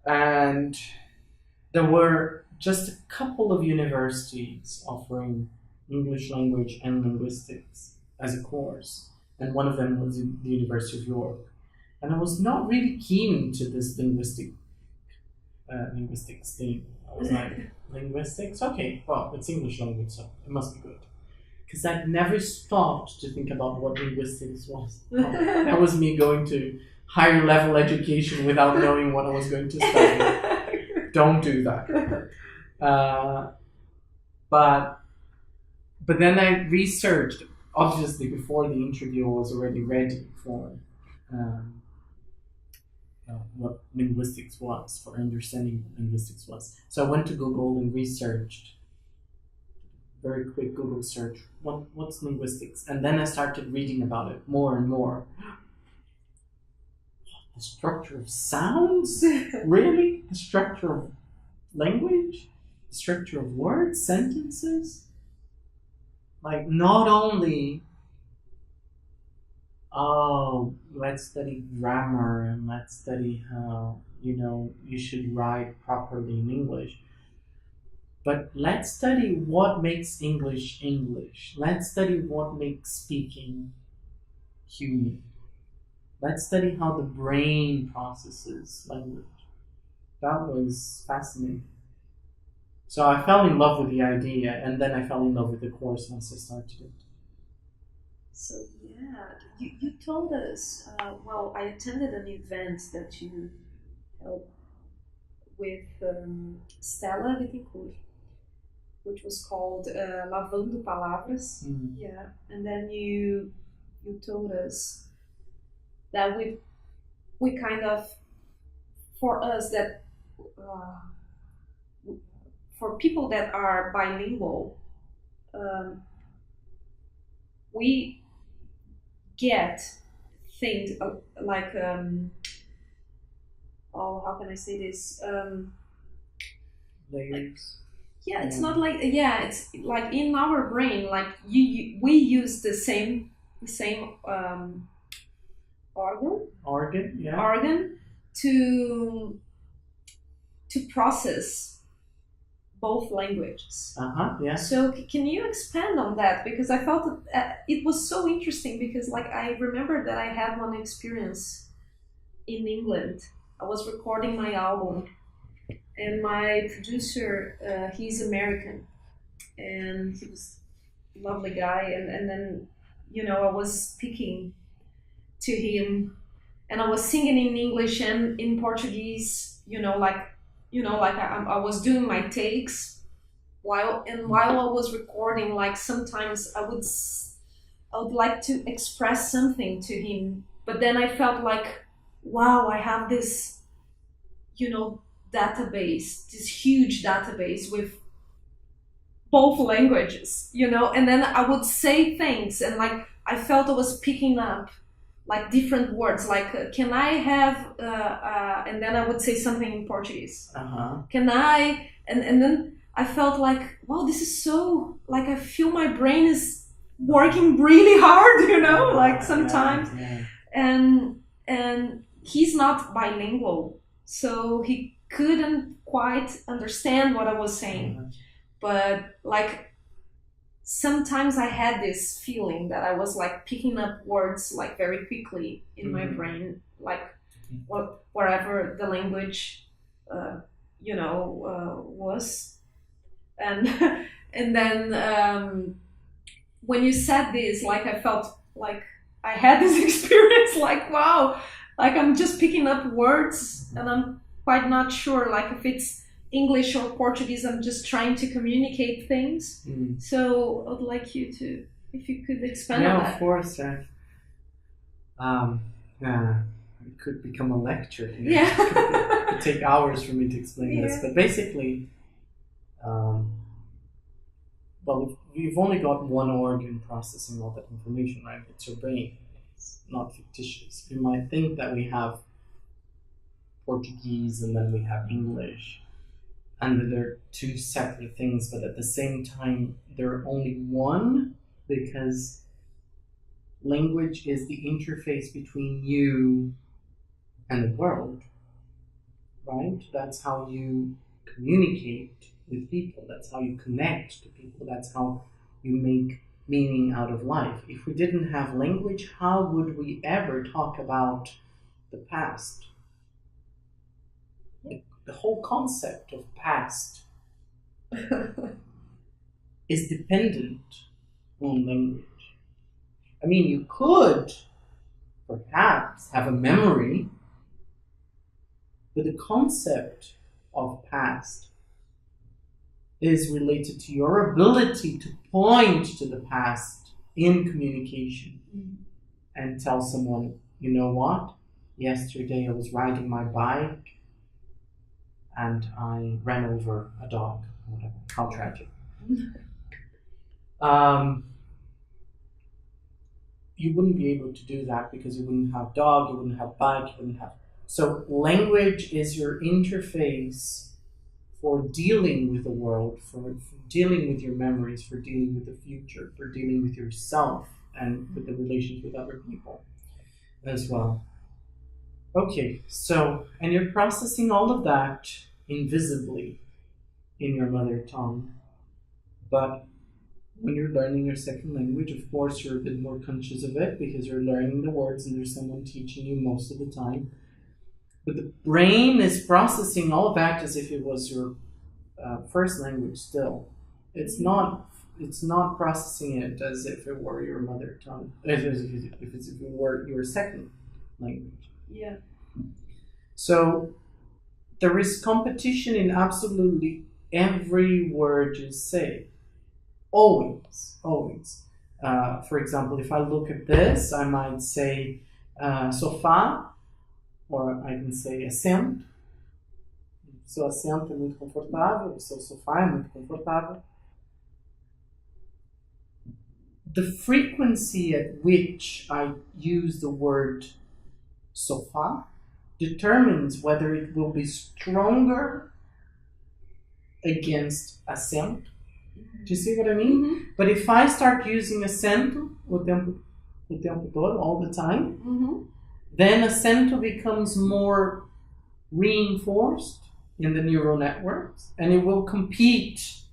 And there were just a couple of universities offering English language and linguistics as a course. And one of them was in the University of York. And I was not really keen to this linguistics thing. I was like, linguistics? Okay, well, it's English language, so it must be good. Because I never stopped to think about what linguistics was. That was me going to higher level education without knowing what I was going to study. Don't do that. But then I researched. Obviously, before the interview, I was already ready for what linguistics was, for understanding what linguistics was. So I went to Google and researched. Very quick Google search. What's linguistics? And then I started reading about it more and more. The structure of sounds? Really? The structure of language? The structure of words, sentences? Like, not only, let's study grammar and let's study how, you should write properly in English. But let's study what makes English English. Let's study what makes speaking human. Let's study how the brain processes language. That was fascinating. So I fell in love with the idea, and then I fell in love with the course once I started it. So yeah, you told us, I attended an event that you held with Stella Bittencourt, which was called Lavando Palavras. Mm. Yeah, and then you told us that we kind of, for us that for people that are bilingual, we get things like how can I say this? Layers. Yeah, it's not like it's like in our brain, like we use the same organ to process both languages. Yeah. So can you expand on that? Because I felt that it was so interesting because like I remember that I had one experience in England. I was recording my album and my producer, he's American and he was a lovely guy and then, I was speaking to him and I was singing in English and in Portuguese, like like I was doing my takes while I was recording, like sometimes I would like to express something to him, but then I felt like, wow, I have this, database, this huge database with both languages, and then I would say things, and like I felt I was picking up like different words, like can I have, and then I would say something in Portuguese. Can I, and then I felt like, wow, this is so, like I feel my brain is working really hard, like sometimes. Yeah. And he's not bilingual, so he couldn't quite understand what I was saying. But like sometimes I had this feeling that I was like picking up words like very quickly in my brain, like wherever the language was. And and then when you said this, like I felt like I had this experience, like, wow, like I'm just picking up words and I'm quite not sure like if it's English or Portuguese. I'm just trying to communicate things. So I'd like you to, if you could expand on that. Yeah, of course. It could become a lecture here. Yeah. It could take hours for me to explain this, but basically, well, we've only got one organ processing all that information, right? It's your brain. It's not fictitious. You might think that we have Portuguese and then we have English, and that they're two separate things, but at the same time, they're only one, because language is the interface between you and the world, right? That's how you communicate with people. That's how you connect to people. That's how you make meaning out of life. If we didn't have language, how would we ever talk about the past? The whole concept of past is dependent on language. I mean, you could perhaps have a memory, but the concept of past is related to your ability to point to the past in communication and tell someone, you know what? Yesterday I was riding my bike and I ran over a dog. Whatever. How tragic. You wouldn't be able to do that because you wouldn't have dog, you wouldn't have bike, you wouldn't have... So language is your interface for dealing with the world, for dealing with your memories, for dealing with the future, for dealing with yourself and with the relations with other people as well. Okay, so, and you're processing all of that invisibly in your mother tongue. But when you're learning your second language, of course, you're a bit more conscious of it because you're learning the words and there's someone teaching you most of the time. But the brain is processing all of that as if it was your first language still. It's not processing it as if it were your mother tongue, if it were your second language. Yeah. So there is competition in absolutely every word you say. Always. For example, if I look at this, I might say sofá, or I can say assento. O seu assento é muito confortável, o seu sofá é muito confortável. The frequency at which I use the word sofá determines whether it will be stronger against assento. Do you see what I mean? Mm-hmm. But if I start using assento o tempo todo, all the time, then assento becomes more reinforced in the neural networks, and it will compete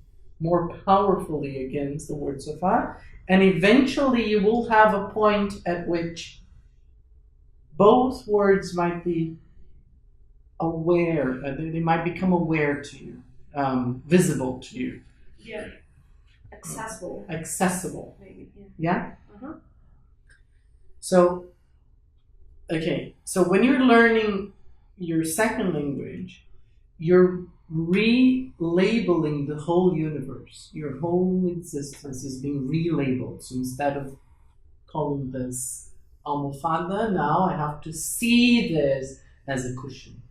more powerfully against the word sofá, and eventually you will have a point at which both words might be aware, they might become aware to you, visible to you. Yeah. Accessible. Maybe, yeah? Uh-huh. So when you're learning your second language, you're relabeling the whole universe. Your whole existence is being relabeled. So instead of calling this almofada, now I have to see this as a cushion.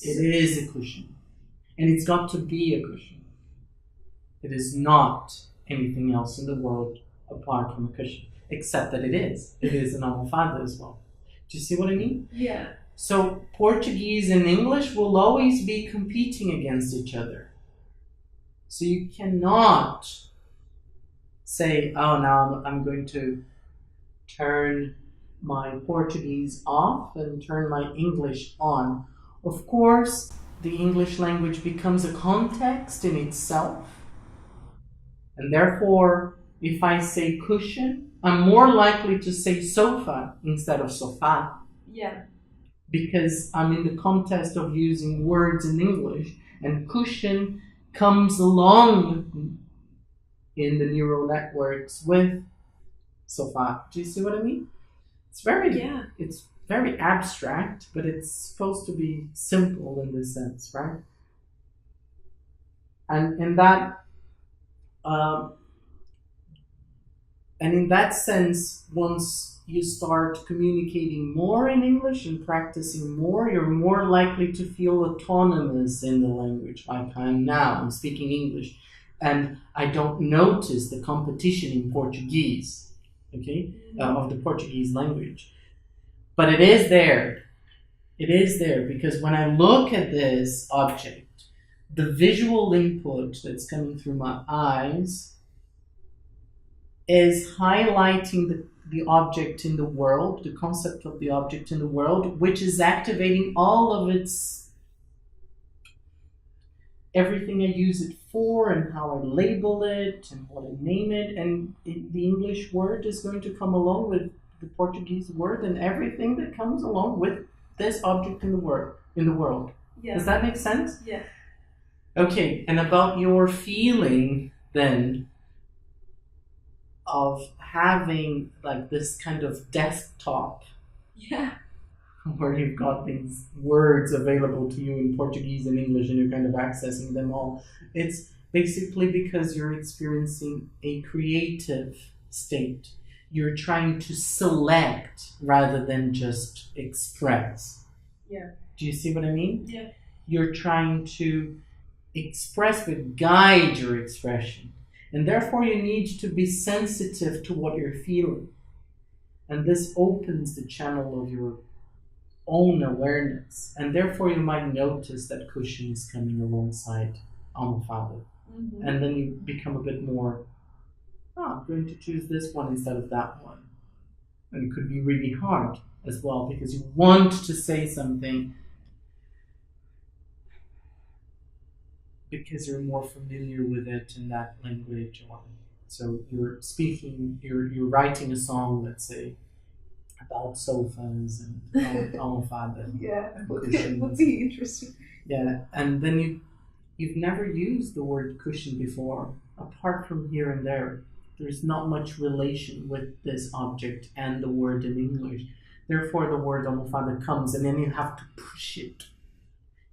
It is a cushion. And it's got to be a cushion. It is not anything else in the world apart from a cushion, except that it is. It is an almofada as well. Do you see what I mean? Yeah. So Portuguese and English will always be competing against each other. So you cannot say, oh, now I'm going to turn my Portuguese off and turn my English on. Of course, the English language becomes a context in itself. And therefore, if I say cushion, I'm more likely to say sofa instead of sofa. Yeah. Because I'm in the context of using words in English, and cushion comes along in the neural networks with sofa. Do you see what I mean? It's very abstract, but it's supposed to be simple in this sense, right? And in that sense, once you start communicating more in English and practicing more, you're more likely to feel autonomous in the language. Like I'm speaking English, and I don't notice the competition in Portuguese, okay, of the Portuguese language. But it is there. It is there because when I look at this object, the visual input that's coming through my eyes is highlighting the object in the world, the concept of the object in the world, which is activating all of its, everything I use it for and how I label it and what I name it. And the English word is going to come along with the Portuguese word and everything that comes along with this object in the world. Yeah. Does that make sense? Yeah. Okay, and about your feeling then of having like this kind of desktop, yeah, where you've got these words available to you in Portuguese and English and you're kind of accessing them all. It's basically because you're experiencing a creative state. You're trying to select rather than just express. Yeah. Do you see what I mean? Yeah. You're trying to express but guide your expression. And therefore you need to be sensitive to what you're feeling. And this opens the channel of your own awareness. And therefore you might notice that cushion is coming alongside almofada. Mm-hmm. And then you become a bit more, I'm going to choose this one instead of that one. And it could be really hard as well because you want to say something because you're more familiar with it in that language. So you're speaking, you're writing a song, let's say, about sofas and almofada. Yeah, it would be interesting. Yeah, and then you've never used the word cushion before, apart from here and there. There's not much relation with this object and the word in English. Therefore, the word almofada comes, and then you have to push it.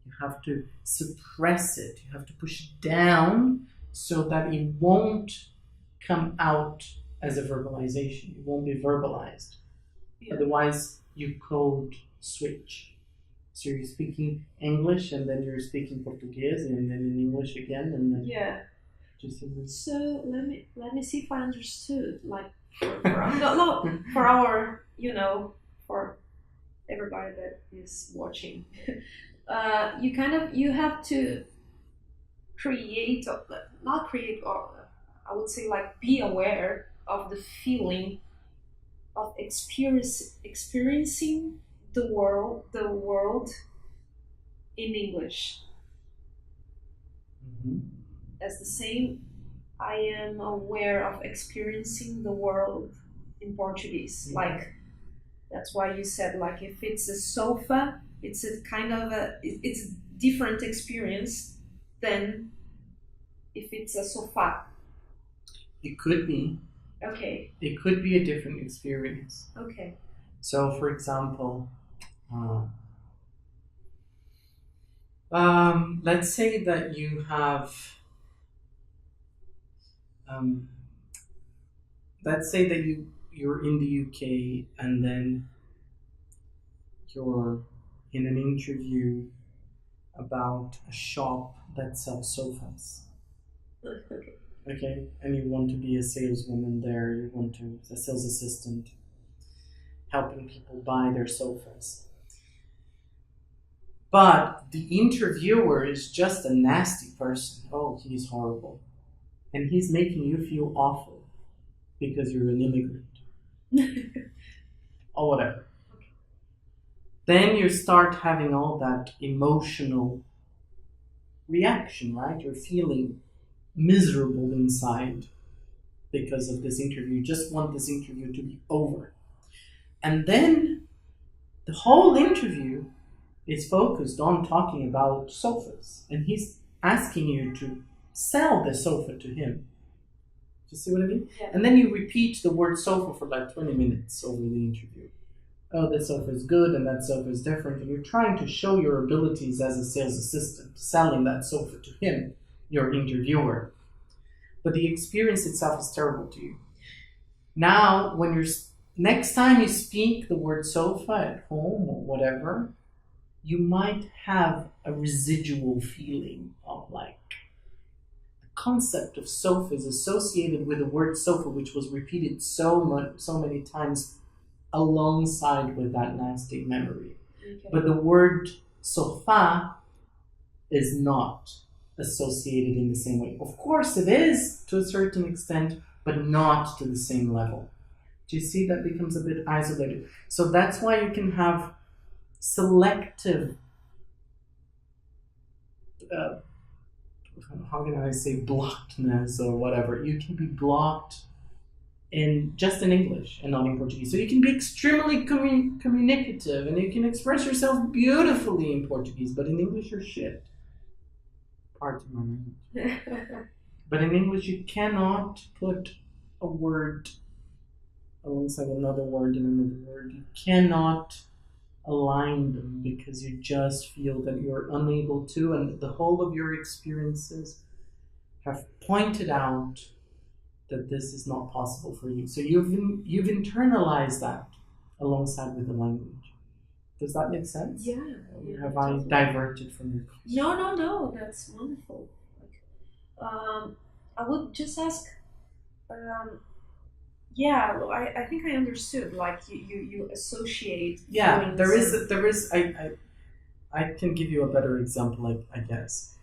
You have to suppress it. You have to push it down so that it won't come out as a verbalization. It won't be verbalized. Yeah. Otherwise, you code switch. So you're speaking English, and then you're speaking Portuguese, and then in English again, and then So let me see if I understood. Like for our for everybody that is watching. You have to create, not create, or I would say like be aware of the feeling of experiencing the world in English. Mm-hmm. As the same, I am aware of experiencing the world in Portuguese. Mm-hmm. Like that's why you said like if it's a sofa, it's a kind of it's a different experience than if it's a sofa. It could be. Okay. It could be a different experience. Okay. So, for example, Let's say that you have, um, let's say that you're in the UK and then you're in an interview about a shop that sells sofas. Okay. Okay, and you want to be a saleswoman there, you want to a sales assistant helping people buy their sofas. But the interviewer is just a nasty person. Oh, he's horrible. And he's making you feel awful because you're an immigrant or whatever. Then you start having all that emotional reaction, right? You're feeling miserable inside because of this interview. You just want this interview to be over. And then the whole interview is focused on talking about sofas. And he's asking you to sell the sofa to him. Do you see what I mean? Yeah. And then you repeat the word sofa for like 20 minutes over the interview. Oh, this sofa is good and that sofa is different. And you're trying to show your abilities as a sales assistant, selling that sofa to him, your interviewer. But the experience itself is terrible to you. Now, when you're next time you speak the word sofa at home or whatever, you might have a residual feeling of like the concept of sofa is associated with the word sofa, which was repeated so many times alongside with that nasty memory. Okay. But the word sofa is not associated in the same way. Of course it is to a certain extent, but not to the same level. Do you see that becomes a bit isolated? So that's why you can have selective, how can I say, blockedness or whatever. You can be blocked just in English and not in Portuguese. So you can be extremely communicative and you can express yourself beautifully in Portuguese, but in English you're shit. Pardon my language. But in English you cannot put a word alongside another word and another word. You cannot align them because you just feel that you're unable to, and the whole of your experiences have pointed out that this is not possible for you. So you've internalized that alongside with the language. Does that make sense? Yeah. Have I diverted from your question? No. That's wonderful. I would just ask. I think I understood. Like you associate. Yeah, there is. I can give you a better example, I guess.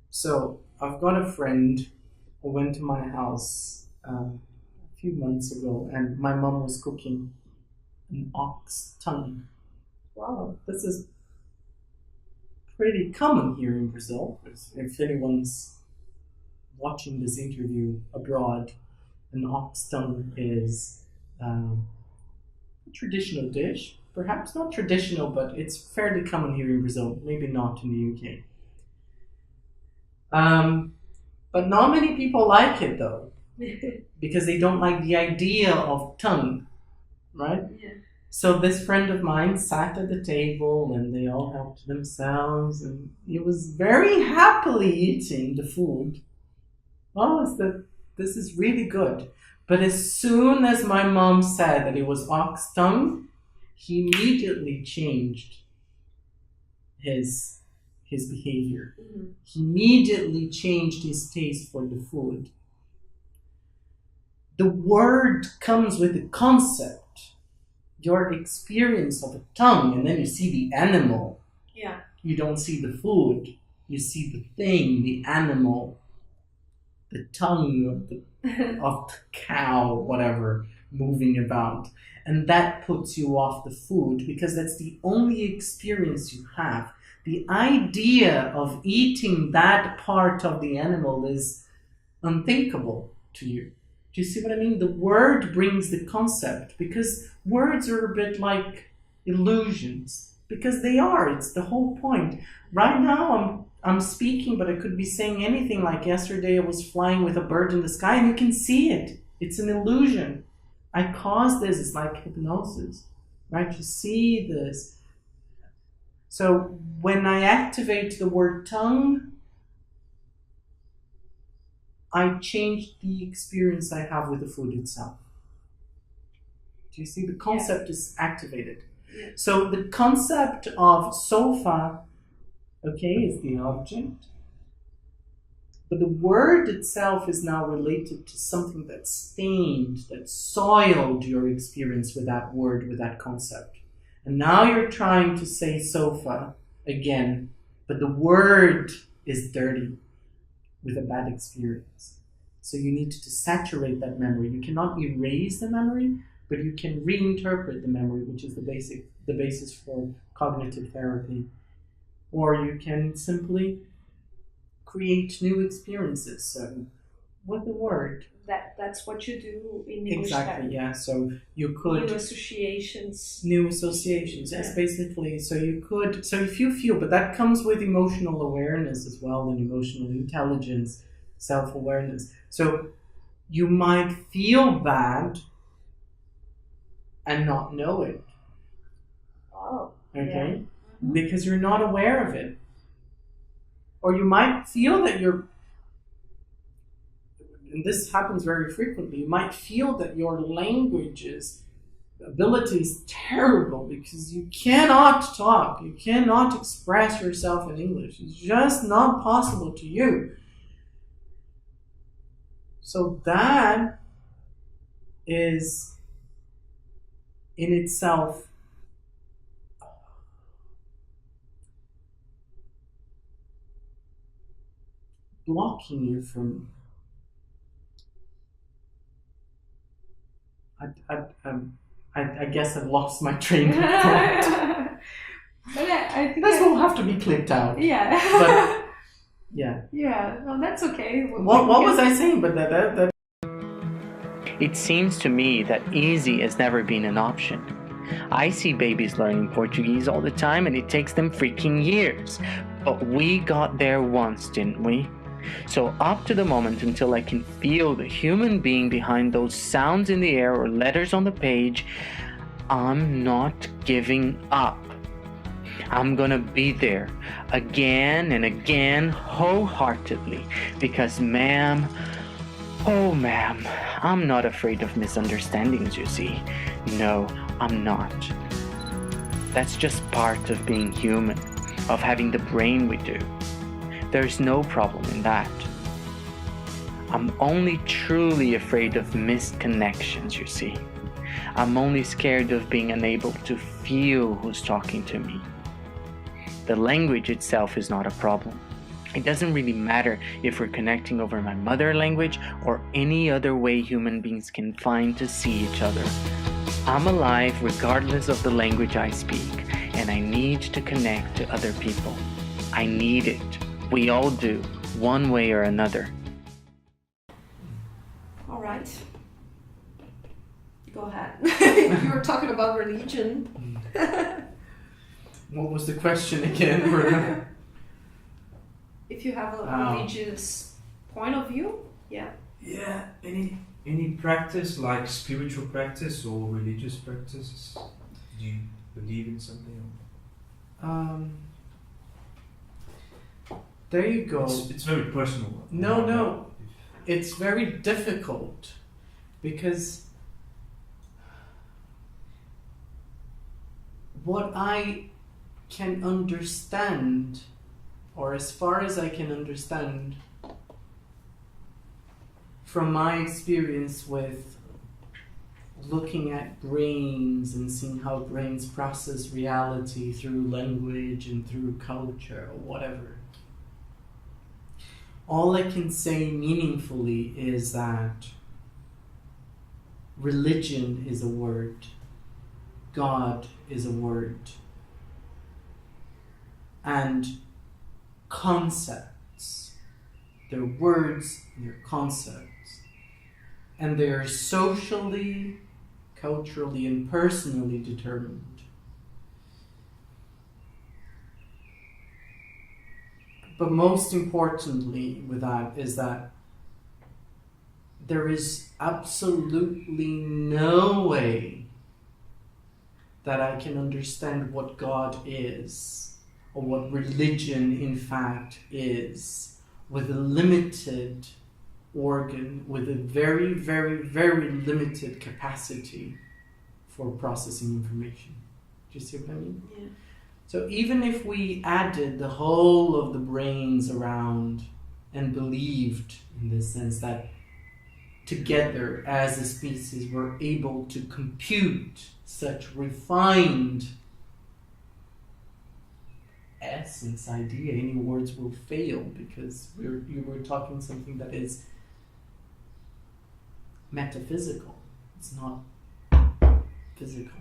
So I've got a friend who went to my house a few months ago, and my mom was cooking an ox tongue. Wow, this is pretty common here in Brazil. If anyone's watching this interview abroad, an ox tongue is a traditional dish. Perhaps not traditional, but it's fairly common here in Brazil. Maybe not in the UK. But not many people like it though, because they don't like the idea of tongue, right? Yeah. So this friend of mine sat at the table and they all helped themselves and he was very happily eating the food. Oh, this is really good. But as soon as my mom said that it was ox tongue, he immediately changed his behavior. Mm-hmm. He immediately changed his taste for the food. The word comes with the concept. Your experience of a tongue, and then you see the animal. Yeah. You don't see the food. You see the thing, the animal, the tongue of the cow, whatever, moving about. And that puts you off the food because that's the only experience you have. The idea of eating that part of the animal is unthinkable to you. Do you see what I mean? The word brings the concept because words are a bit like illusions because they are. It's the whole point. Right now I'm speaking, but I could be saying anything. Like yesterday I was flying with a bird in the sky and you can see it. It's an illusion. I caused this. It's like hypnosis, right? You see this. So when I activate the word tongue, I change the experience I have with the food itself. Do you see? The concept is activated. Yeah. So the concept of sofa, okay, is the object. But the word itself is now related to something that stained, that soiled your experience with that word, with that concept. And now you're trying to say sofa again, but the word is dirty with a bad experience. So you need to saturate that memory. You cannot erase the memory, but you can reinterpret the memory, which is the basis for cognitive therapy. Or you can simply create new experiences. So with the word. That's what you do in English. Exactly, yeah. So you could New associations. Yes, basically. So if you feel, but that comes with emotional awareness as well, and emotional intelligence, self-awareness. So you might feel bad and not know it. Oh. Okay? Yeah. Mm-hmm. Because you're not aware of it. Or you might feel that and this happens very frequently, you might feel that your language's ability is terrible because you cannot talk, you cannot express yourself in English. It's just not possible to you. So that is in itself blocking you from I guess I've lost my train of thought. But I think this will have to be clipped out. Yeah. But yeah. Yeah. No, that's okay. What was I saying? But that. It seems to me that easy has never been an option. I see babies learning Portuguese all the time and it takes them freaking years. But we got there once, didn't we? So up to the moment until I can feel the human being behind those sounds in the air or letters on the page, I'm not giving up. I'm gonna be there again and again wholeheartedly because ma'am, I'm not afraid of misunderstandings, you see. No, I'm not. That's just part of being human, of having the brain we do. There's no problem in that. I'm only truly afraid of missed connections, you see. I'm only scared of being unable to feel who's talking to me. The language itself is not a problem. It doesn't really matter if we're connecting over my mother language or any other way human beings can find to see each other. I'm alive regardless of the language I speak, and I need to connect to other people. I need it. We all do, one way or another. All right. Go ahead. You were talking about religion. What was the question again? If you have a religious point of view, yeah. Yeah, any practice, like spiritual practice or religious practices? Do you believe in something? There you go. It's very personal. No. It's very difficult because what I can understand, or as far as I can understand from my experience with looking at brains and seeing how brains process reality through language and through culture or whatever, all I can say meaningfully is that religion is a word, God is a word, and concepts, they're words, they're concepts, and they are socially, culturally, and personally determined. But most importantly with that is that there is absolutely no way that I can understand what God is or what religion in fact is, with a limited organ, with a very, very, very limited capacity for processing information. Do you see what I mean? Yeah. So even if we added the whole of the brains around and believed, in this sense, that together as a species we're able to compute such refined essence, idea, any words will fail, because you were talking something that is metaphysical. It's not physical.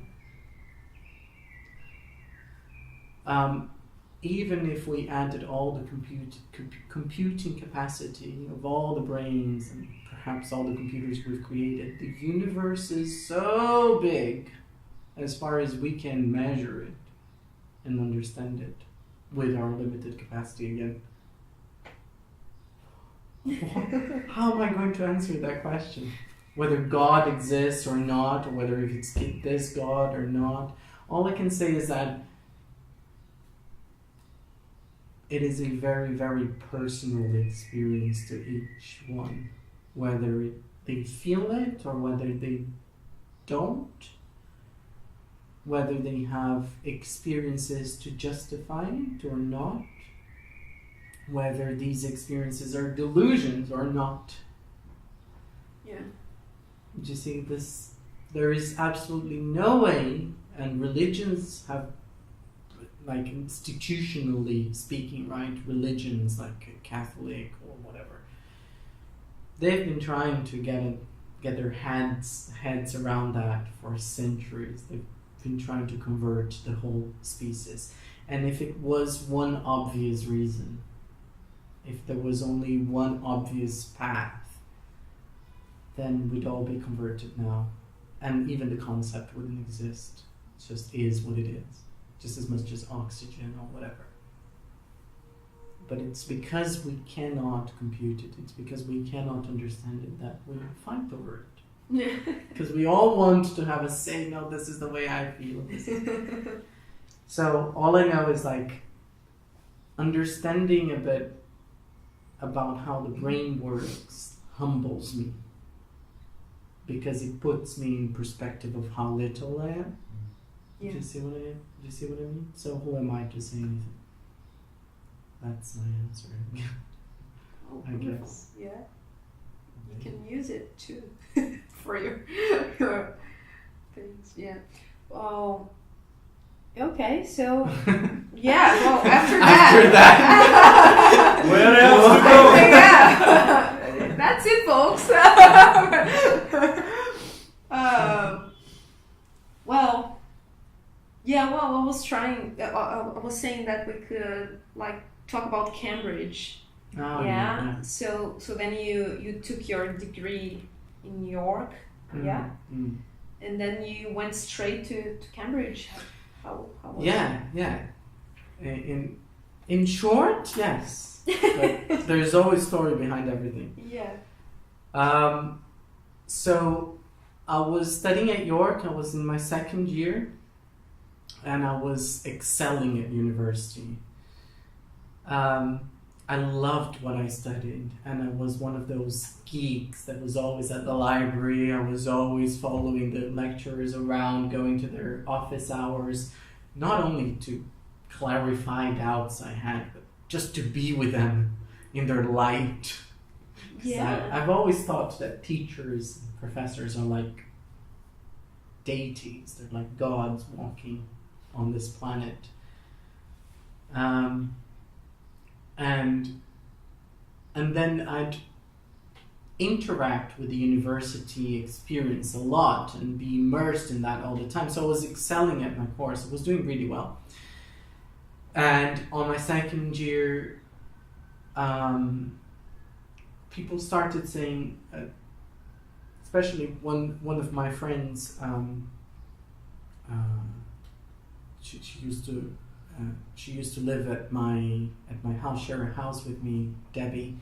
Even if we added all the computing capacity of all the brains and perhaps all the computers we've created, the universe is so big as far as we can measure it and understand it with our limited capacity again. How am I going to answer that question? Whether God exists or not, or whether if it's this God or not. All I can say is that it is a very, very personal experience to each one. Whether they feel it or whether they don't. Whether they have experiences to justify it or not. Whether these experiences are delusions or not. Yeah. You see, this, there is absolutely no way, and religions have, like institutionally speaking, right? Religions like Catholic or whatever, they've been trying to get their heads around that for centuries. They've been trying to convert the whole species. And if it was one obvious reason, if there was only one obvious path, then we'd all be converted now. And even the concept wouldn't exist. It just is what it is. Just as much as oxygen or whatever. But it's because we cannot compute it, it's because we cannot understand it that we fight over it. Because we all want to have a say, no, this is the way I feel. So all I know is like understanding a bit about how the brain works humbles me. Because it puts me in perspective of how little I am. Yeah. Do you see what I mean? So who am I to say anything? That's my answer. Oh, I guess. Yeah. You can use it too for your things. Yeah. Well. Okay. So. Yeah. Well, after that. Where else to go? Yeah. That's it, folks. Well. Yeah. Well, I was trying. I was saying that we could like talk about Cambridge. Oh, Yeah. So then you took your degree in New York. Yeah. Mm. And then you went straight to Cambridge. How was Yeah. In short, yes. But there's always a story behind everything. it? Yeah. So I was studying at York. I was in my second year, and I was excelling at university. I loved what I studied, and I was one of those geeks that was always at the library. I was always following the lecturers around, going to their office hours, not only to clarify doubts I had, but just to be with them in their light. Yeah. I've always thought that teachers and professors are like deities. They're like gods walking on this planet. And then I'd interact with the university experience a lot and be immersed in that all the time. So I was excelling at my course. I was doing really well. And on my second year, people started saying, especially one of my friends, she used to live at my house, share a house with me, Debbie.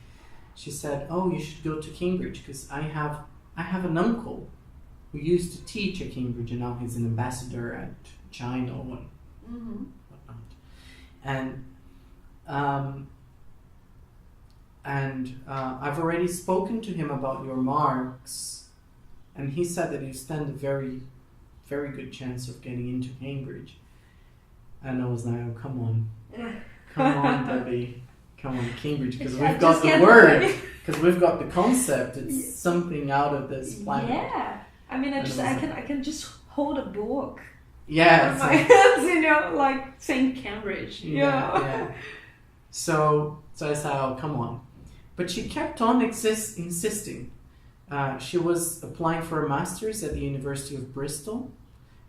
She said, "Oh, you should go to Cambridge because I have an uncle who used to teach at Cambridge, and now he's an ambassador at China or whatnot." and I've already spoken to him about your marks, and he said that you stand a very, very good chance of getting into Cambridge. And I was like, oh, come on, Debbie, come on, Cambridge, because we've got the word, because we've got the concept. It's something out of this planet. Yeah, I mean, I can just hold a book. Yeah, on my hands, you know, like saying Cambridge. Yeah. So I said, oh, come on. But she kept on insisting. She was applying for a master's at the University of Bristol,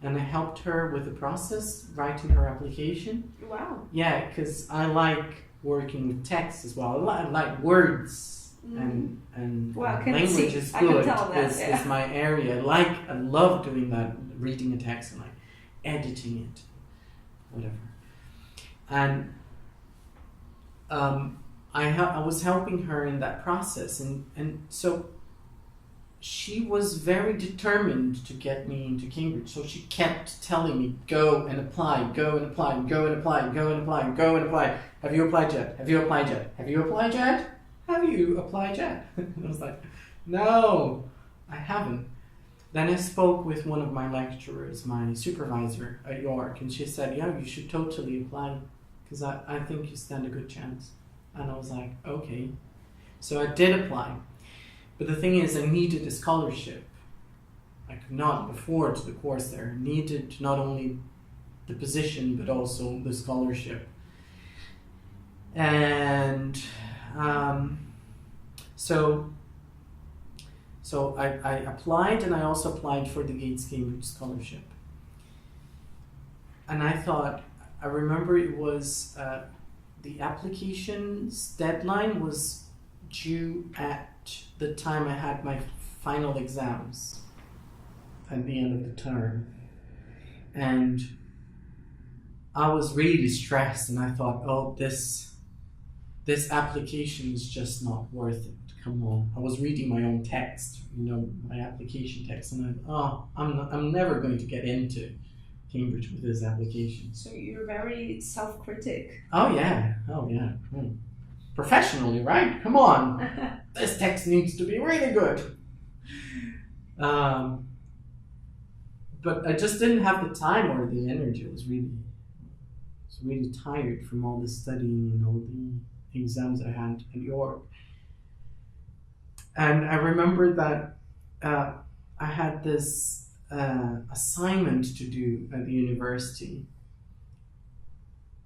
and I helped her with the process, writing her application. Wow. Yeah, because I like working with text as well. I like words, and language is good. Is my area. I love doing that, reading a text and like editing it, whatever. And I was helping her in that process, and so she was very determined to get me into Cambridge. So she kept telling me, go and apply, go and apply, go and apply, go and apply, go and apply. Have you applied yet? Have you applied yet? Have you applied yet? Have you applied yet? And I was like, no, I haven't. Then I spoke with one of my lecturers, my supervisor at York, and she said, yeah, you should totally apply, because I think you stand a good chance. And I was like, okay. So I did apply. But the thing is, I needed a scholarship. I could not afford the course there. I needed not only the position, but also the scholarship. And so I applied, and I also applied for the Gates Cambridge Scholarship. And I remember it was, the application's deadline was due at the time I had my final exams at the end of the term. And I was really stressed, and I thought, oh, this application is just not worth it. Come on. I was reading my own text, my application text, and I'm never going to get into Cambridge with this application. So you're very self-critic. Oh yeah. Professionally, right? Come on. This text needs to be really good. But I just didn't have the time or the energy. I was really tired from all the studying and all the exams I had at York. And I remember that I had this assignment to do at the university.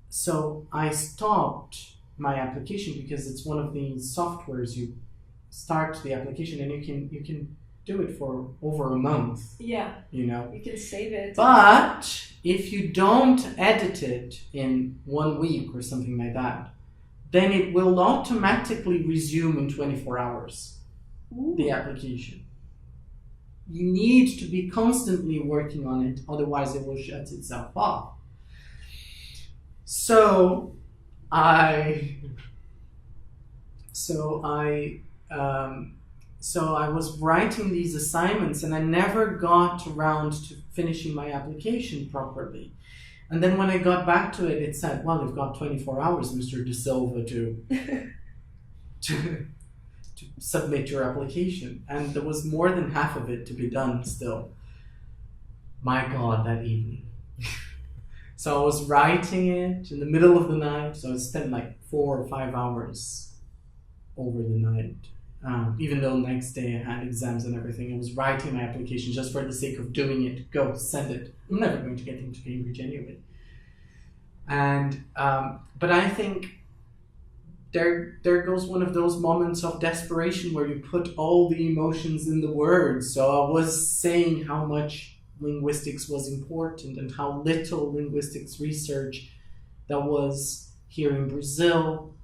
So I stopped my application, because it's one of these softwares you start the application and you can do it for over a month. Yeah. You can save it. But if you don't edit it in 1 week or something like that, then it will automatically resume in 24 hours. Ooh. The application. You need to be constantly working on it, otherwise it will shut itself off. So I was writing these assignments, and I never got around to finishing my application properly. And then when I got back to it, it said, well, you've got 24 hours, Mr. De Silva, to submit your application. And there was more than half of it to be done still. My God, that evening. So I was writing it in the middle of the night. So I spent like 4 or 5 hours over the night. Even though the next day I had exams and everything, I was writing my application just for the sake of doing it. Go, send it. I'm never going to get into Cambridge anyway. And but I think there goes one of those moments of desperation where you put all the emotions in the words. So I was saying how much linguistics was important and how little linguistics research there was here in Brazil.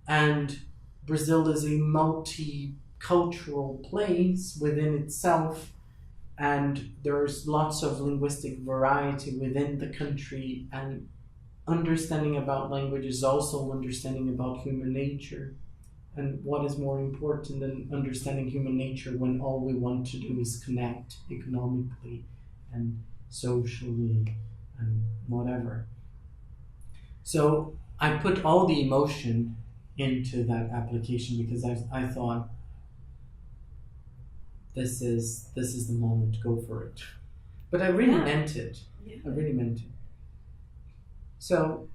And Brazil is a multicultural place within itself, and there's lots of linguistic variety within the country, and understanding about language is also understanding about human nature. And what is more important than understanding human nature when all we want to do is connect economically and socially and whatever. So I put all the emotion into that application because I thought this is the moment to go for it. But I really meant it. Yeah. I really meant it. So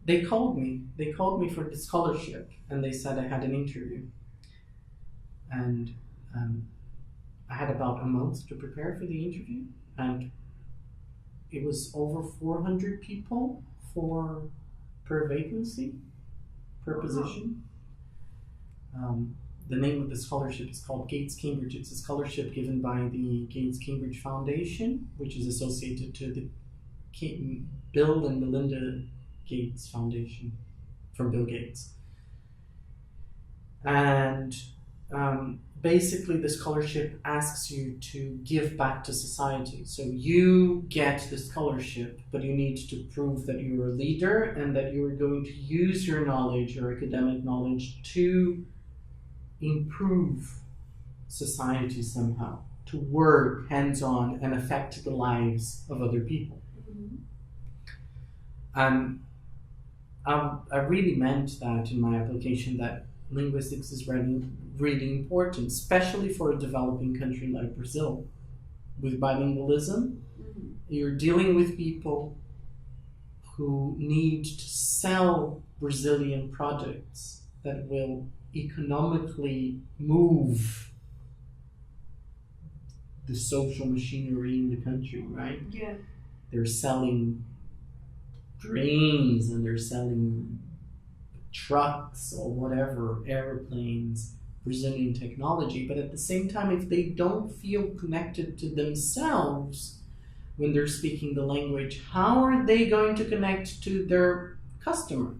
they called me. They called me for the scholarship, and they said I had an interview. And I had about a month to prepare for the interview, and it was over 400 people per vacancy, per position. The name of the scholarship is called Gates Cambridge. It's a scholarship given by the Gates Cambridge Foundation, which is associated to the Bill and Melinda Gates Foundation, from Bill Gates. And basically the scholarship asks you to give back to society. So you get the scholarship, but you need to prove that you're a leader and that you're going to use your knowledge, your academic knowledge, to improve society somehow, to work hands-on and affect the lives of other people. I really meant that in my application, that linguistics is really, really important, especially for a developing country like Brazil. With bilingualism, you're dealing with people who need to sell Brazilian products that will economically move the social machinery in the country, right? Yeah. They're selling drains and they're selling trucks or whatever, airplanes, Brazilian technology, but at the same time, if they don't feel connected to themselves when they're speaking the language, how are they going to connect to their customer?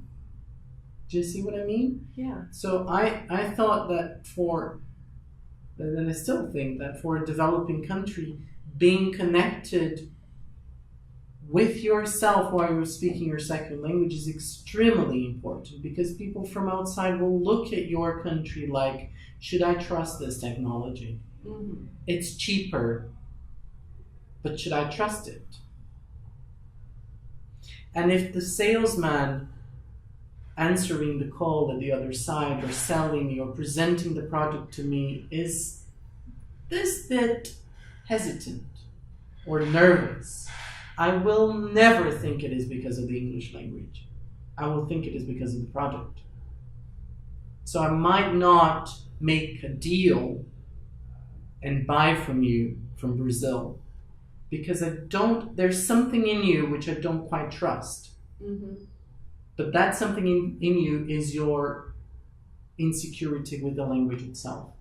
Do you see what I mean? Yeah. So I thought that and I still think that for a developing country, being connected with yourself while you're speaking your second language is extremely important, because people from outside will look at your country like, should I trust this technology? Mm-hmm. It's cheaper, but should I trust it? And if the salesman answering the call at the other side, or selling me or presenting the product to me, is this bit hesitant or nervous, I will never think it is because of the English language. I will think it is because of the product. So I might not make a deal and buy from you from Brazil because there's something in you which I don't quite trust. Mm-hmm. But that something in you is your insecurity with the language itself.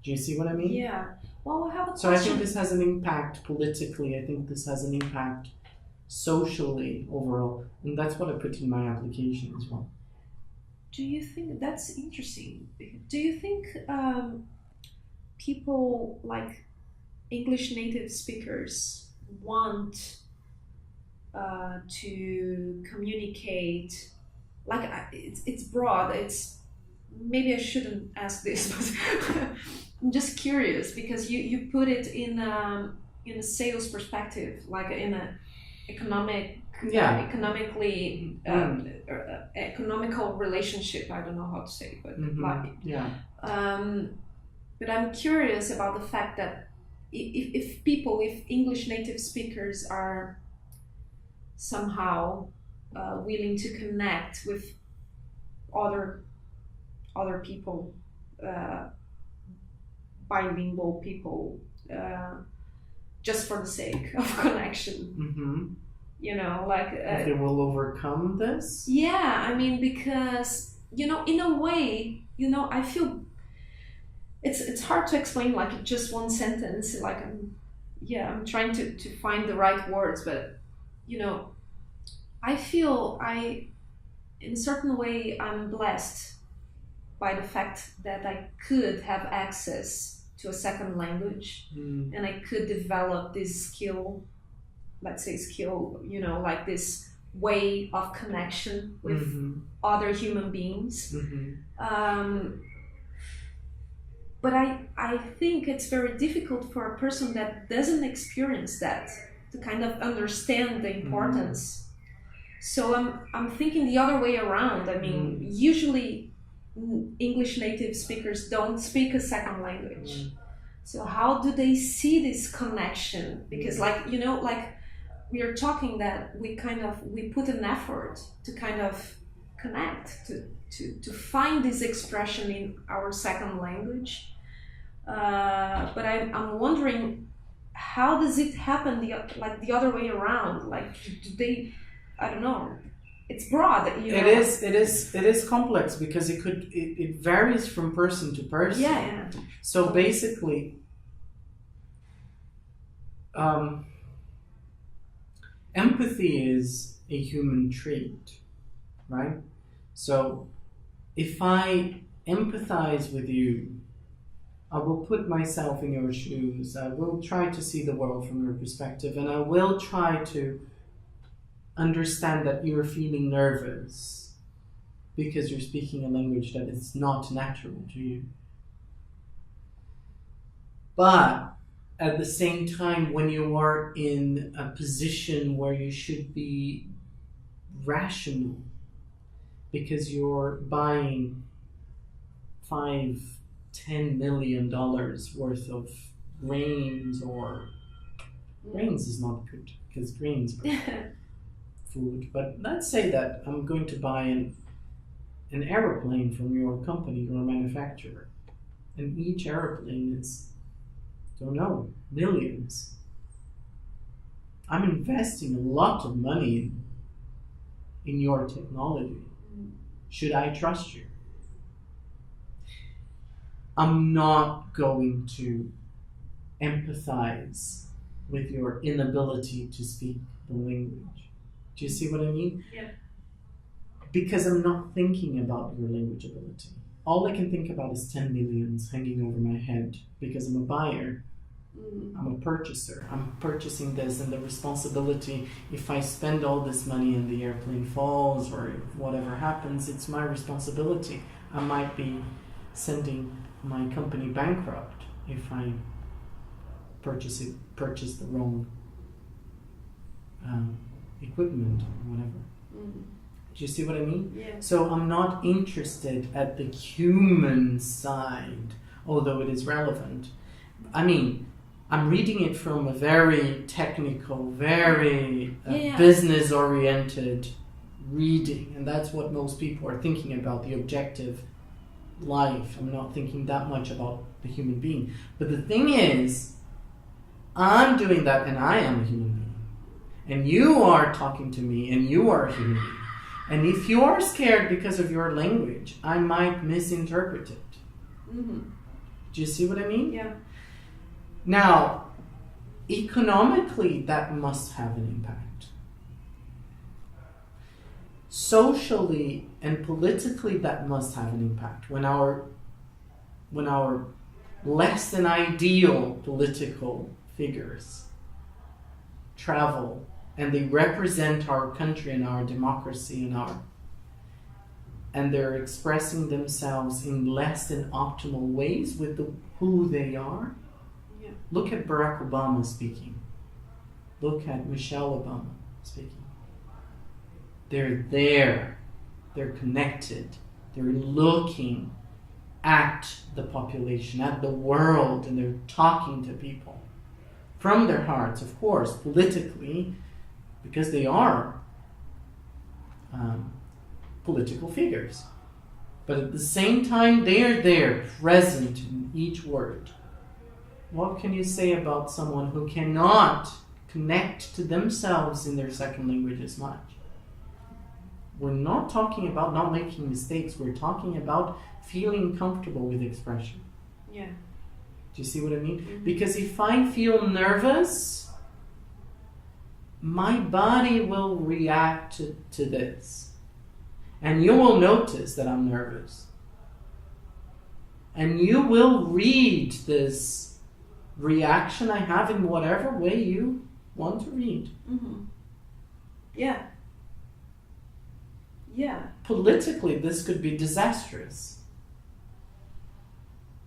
Do you see what I mean? Yeah. Well, I have a question. So I think this has an impact politically. I think this has an impact socially overall. And that's what I put in my application as well. Do you think that's interesting? Do you think people like English native speakers want to communicate? Like it's broad. It's maybe I shouldn't ask this, but I'm just curious because you put it in a sales perspective, like in a economically economical relationship. I don't know how to say it, but but I'm curious about the fact that if people, if English native speakers are somehow willing to connect with other people, bilingual people, just for the sake of connection. Mm-hmm. You know, like if they will overcome this. Yeah, I mean, because in a way, I feel it's hard to explain like just one sentence. Like I'm trying to find the right words, but I feel in a certain way I'm blessed by the fact that I could have access to a second language, and I could develop this skill, like this way of connection with other human beings. But I think it's very difficult for a person that doesn't experience that to kind of understand the importance So I'm thinking the other way around. I mean, usually English native speakers don't speak a second language. So how do they see this connection? Because like we are talking that we put an effort to kind of connect, to find this expression in our second language. But I'm wondering, how does it happen the other way around? Like, do they, I don't know. It's broad. It is complex because it varies from person to person. Yeah. So basically, empathy is a human trait, right? So if I empathize with you, I will put myself in your shoes. I will try to see the world from your perspective, and I will try to understand that you're feeling nervous because you're speaking a language that is not natural to you. But at the same time, when you are in a position where you should be rational because you're buying $5-10 million worth of grains, or grains is not good because grains are food, but let's say that I'm going to buy an aeroplane from your company, your manufacturer, and each aeroplane is, don't know, millions. I'm investing a lot of money in your technology. Should I trust you? I'm not going to empathize with your inability to speak the language. Do you see what I mean? Yeah. Because I'm not thinking about your language ability. All I can think about is 10 millions hanging over my head because I'm a buyer. I'm a purchaser. I'm purchasing this, and the responsibility, if I spend all this money and the airplane falls or if whatever happens, it's my responsibility. I might be sending my company bankrupt if I purchase the wrong equipment or whatever. Do you see what I mean? Yeah. So I'm not interested at the human side, although it is relevant. I mean, I'm reading it from a very technical, very business-oriented reading, and that's what most people are thinking about, the objective life. I'm not thinking that much about the human being. But the thing is, I'm doing that, and I am a human being. And you are talking to me, and you are a human being. And if you are scared because of your language, I might misinterpret it. Do you see what I mean? Yeah. Now, economically, that must have an impact. Socially and politically, that must have an impact. When our less than ideal political figures travel and they represent our country and our democracy and they're expressing themselves in less than optimal ways with who they are. Yeah. Look at Barack Obama speaking. Look at Michelle Obama speaking. They're there. They're connected. They're looking at the population, at the world, and they're talking to people from their hearts, of course, politically, because they are political figures. But at the same time, they are there, present in each word. What can you say about someone who cannot connect to themselves in their second language as much? We're not talking about not making mistakes. We're talking about feeling comfortable with expression. Yeah. Do you see what I mean? Mm-hmm. Because if I feel nervous, my body will react to this. And you will notice that I'm nervous. And you will read this reaction I have in whatever way you want to read. Mm-hmm. Yeah. Yeah. Politically, this could be disastrous.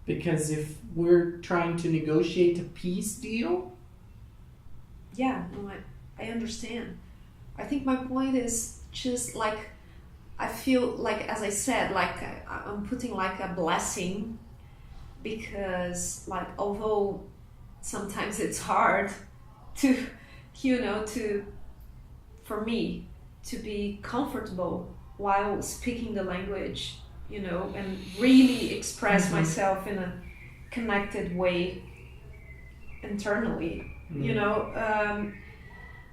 Because if we're trying to negotiate a peace deal... Yeah, no, I understand. I think my point is just like, I feel like, as I said, like I'm putting like a blessing, because like, although sometimes it's hard to, for me to be comfortable while speaking the language, and really express myself in a connected way internally.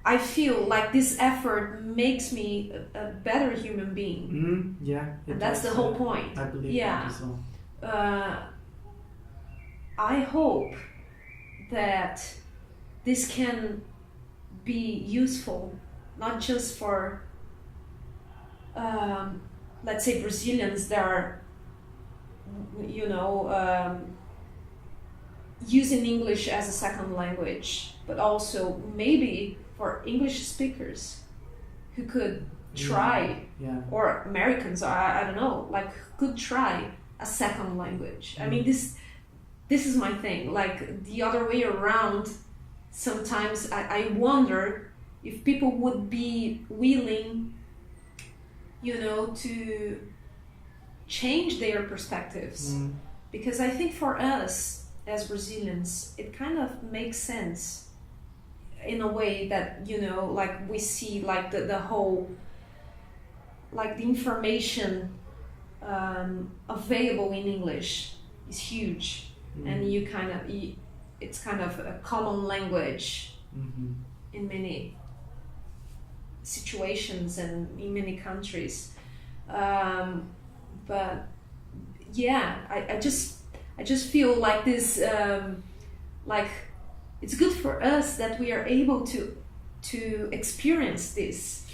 I feel like this effort makes me a better human being. Yeah, and that's the whole point. I believe Yeah. that as well. I hope that this can be useful, not just for, let's say, Brazilians that are, using English as a second language, but also maybe for English speakers who could try, or Americans, or I don't know, like, could try a second language. I mean, this is my thing. Like, the other way around, sometimes I wonder if people would be willing, to change their perspectives. Because I think for us as Brazilians, it kind of makes sense in a way that, like, we see like the whole, like, the information available in English is huge. And it's kind of a common language in many situations and in many countries. But yeah, I just feel like this, like, it's good for us that we are able to experience this,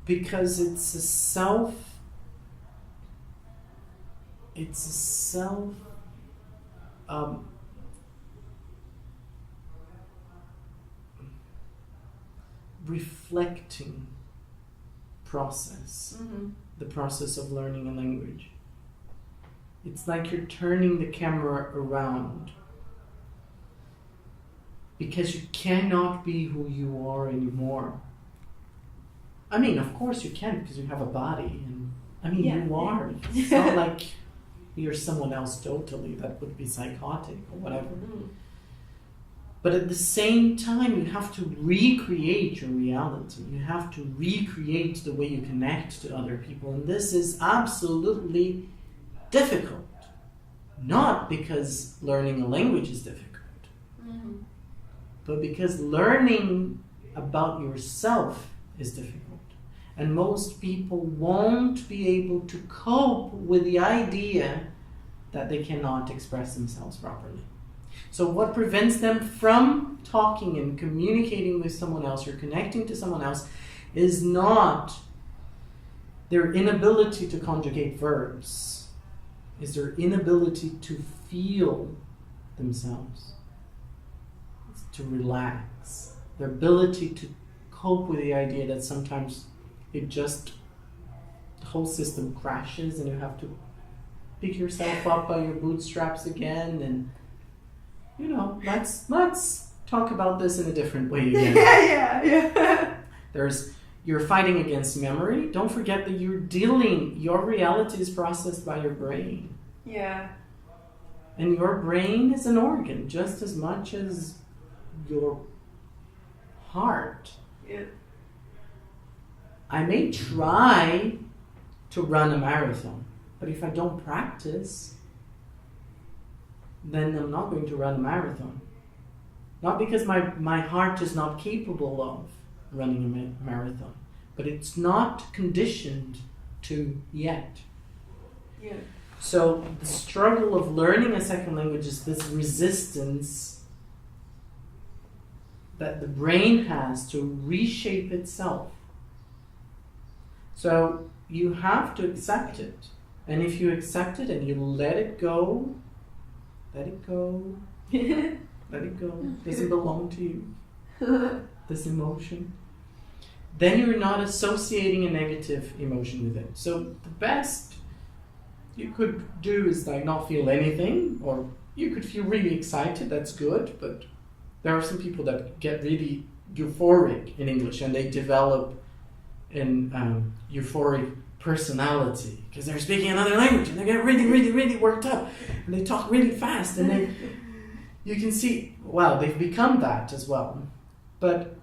because it's a self reflecting process. The process of learning a language. It's like you're turning the camera around, because you cannot be who you are anymore. I mean, of course you can, because you have a body, and you are. It's not like you're someone else totally. That would be psychotic or whatever. But at the same time, you have to recreate your reality. You have to recreate the way you connect to other people. And this is absolutely difficult. Not because learning a language is difficult, but because learning about yourself is difficult. And most people won't be able to cope with the idea that they cannot express themselves properly. So what prevents them from talking and communicating with someone else or connecting to someone else is not their inability to conjugate verbs, is their inability to feel themselves, to relax, their ability to cope with the idea that sometimes the whole system crashes and you have to pick yourself up by your bootstraps again. And let's talk about this in a different way again. Yeah. You're fighting against memory. Don't forget that your reality is processed by your brain. Yeah. And your brain is an organ just as much as your heart. Yeah. I may try to run a marathon, but if I don't practice, then I'm not going to run a marathon. Not because my heart is not capable of running a marathon, but it's not conditioned to yet. Yeah. So the struggle of learning a second language is this resistance that the brain has to reshape itself. So you have to accept it. And if you accept it and you let it go, let it go. Let it go. It doesn't belong to you. This emotion. Then you're not associating a negative emotion with it. So the best you could do is like not feel anything, or you could feel really excited, that's good, but there are some people that get really euphoric in English, and they develop an euphoric personality because they're speaking another language and they get really, really, really worked up and they talk really fast, and then you can see, wow, they've become that as well. But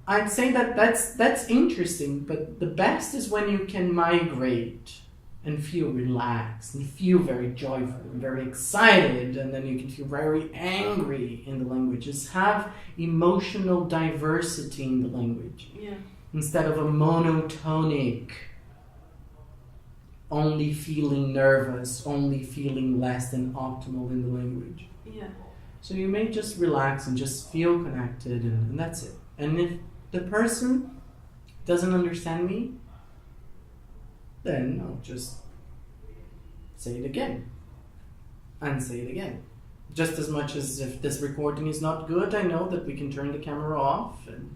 I'd say that's interesting, but the best is when you can migrate and feel relaxed and feel very joyful and very excited, and then you can feel very angry in the languages. Have emotional diversity in the language. Yeah. Instead of a monotonic, only feeling nervous, only feeling less than optimal in the language. Yeah. So you may just relax and just feel connected, and that's it. And if the person doesn't understand me, then I'll just say it again and say it again. Just as much as if this recording is not good, I know that we can turn the camera off and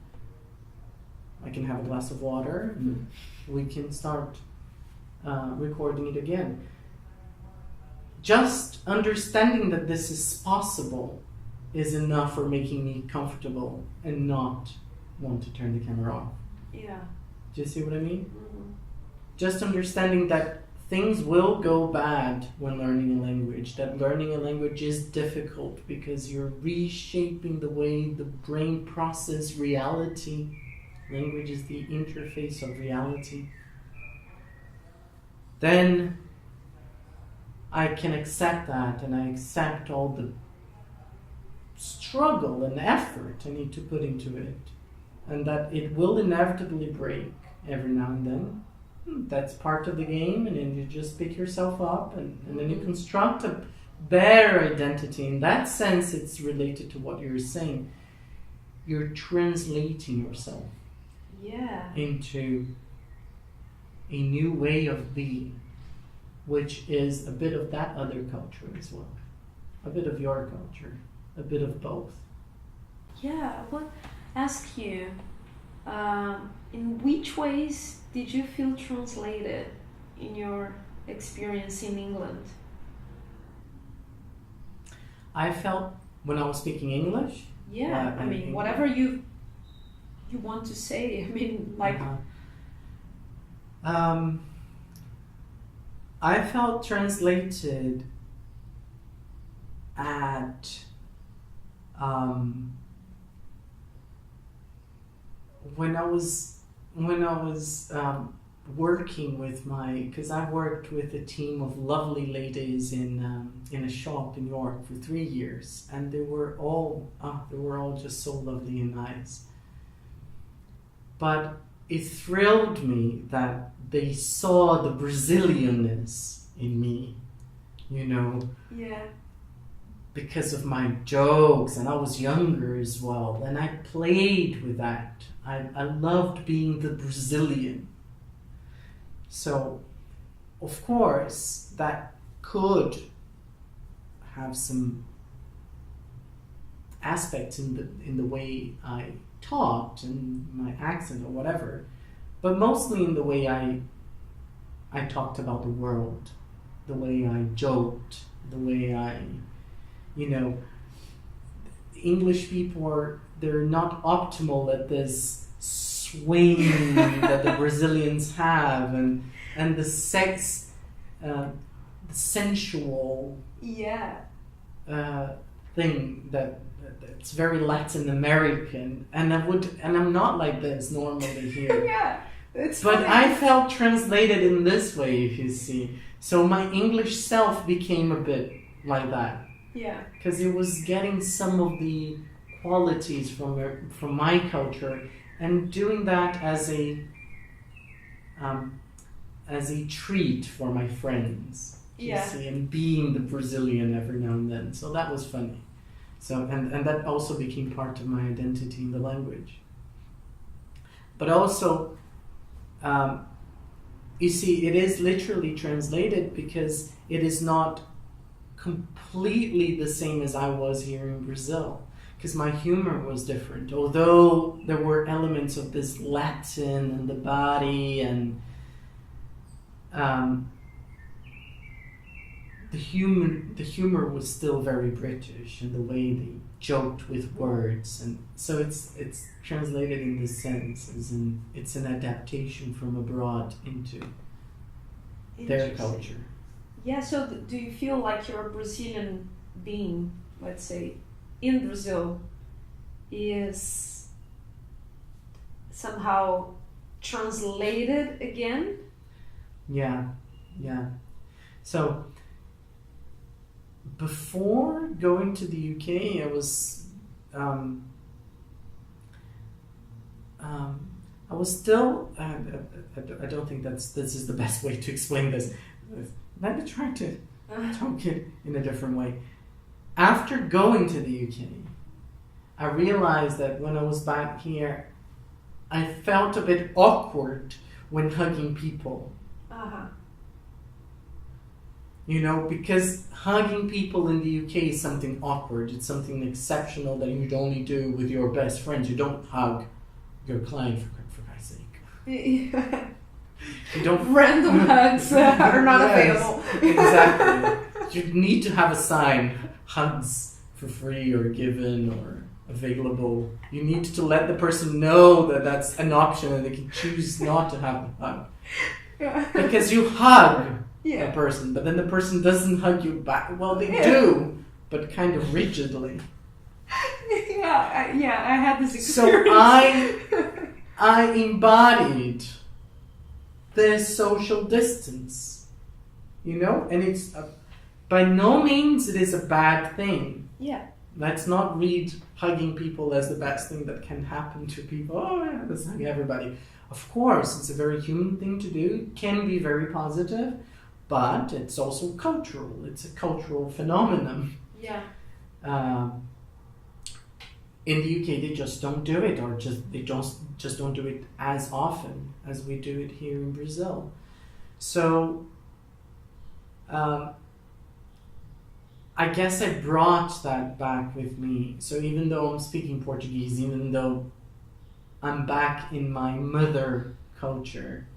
I can have a glass of water and we can start recording it again. Just understanding that this is possible is enough for making me comfortable and not want to turn the camera off. Yeah. Do you see what I mean? Mm-hmm. Just understanding that things will go bad when learning a language, that learning a language is difficult because you're reshaping the way the brain processes reality. Language is the interface of reality. Then I can accept that, and I accept all the struggle and effort I need to put into it, and that it will inevitably break every now and then. That's part of the game, and then you just pick yourself up and then you construct a better identity. In that sense, it's related to what you're saying. You're translating yourself into a new way of being, which is a bit of that other culture as well. A bit of your culture, a bit of both. Yeah, I would ask you, in which ways did you feel translated in your experience in England? I felt when I was speaking English. Yeah, I mean, whatever you want to say. I mean, like. I felt translated at when I was working with because I worked with a team of lovely ladies in a shop in York for 3 years, and they were all just so lovely and nice. But it thrilled me that they saw the Brazilianness in me, Yeah. because of my jokes, and I was younger as well, and I played with that. I loved being the Brazilian. So, of course, that could have some aspects in the way I talked and my accent or whatever, but mostly in the way I talked about the world, the way I joked, the way English people they're not optimal at this swing that the Brazilians have, and the sex, the sensual thing that's very Latin American, and I'm not like this normally here. Yeah, it's but funny. I felt translated in this way, if you see. So my English self became a bit like that. Yeah. Because it was getting some of the qualities from my culture and doing that as a treat for my friends. You see, and being the Brazilian every now and then. So that was funny. So and that also became part of my identity in the language. But also, you see, it is literally translated because it is not completely the same as I was here in Brazil, because my humor was different. Although there were elements of this Latin and the body and the humor was still very British, and the way they joked with words, and so it's translated in this sense, as in it's an adaptation from abroad into their culture. Yeah, so do you feel like your Brazilian being, let's say, in Brazil, is somehow translated again? Yeah. So before going to the UK, I was still. I don't think this is the best way to explain this. Let me try to talk it in a different way. After going to the UK, I realized that when I was back here, I felt a bit awkward when hugging people. You know, because hugging people in the UK is something awkward. It's something exceptional that you'd only do with your best friends. You don't hug your client for Christ's sake. Yeah. You don't. Random hugs are not available. Exactly. You need to have a sign: hugs for free or given or available. You need to let the person know that that's an option and they can choose not to have the hug. Yeah. Because you hug Yeah. a person, but then the person doesn't hug you back. Well, they do, but kind of rigidly. I had this experience. So I embodied this social distance, you know, and it's by no means it is a bad thing. Yeah. Let's not read hugging people as the best thing that can happen to people. Oh yeah, let's hug everybody. Of course, it's a very human thing to do. It can be very positive, but it's also cultural. It's a cultural phenomenon. Yeah. In the UK, they just don't do it, or they just don't do it as often as we do it here in Brazil. So, I guess I brought that back with me. So even though I'm speaking Portuguese, even though I'm back in my mother culture,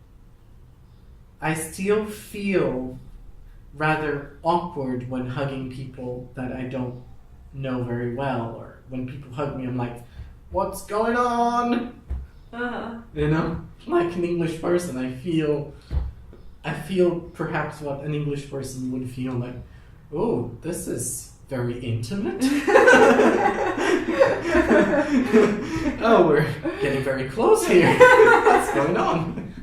I still feel rather awkward when hugging people that I don't know very well, or when people hug me, I'm like, what's going on? You know, like an English person, I feel perhaps what an English person would feel like. Oh, this is very intimate. Oh, we're getting very close here. What's going on?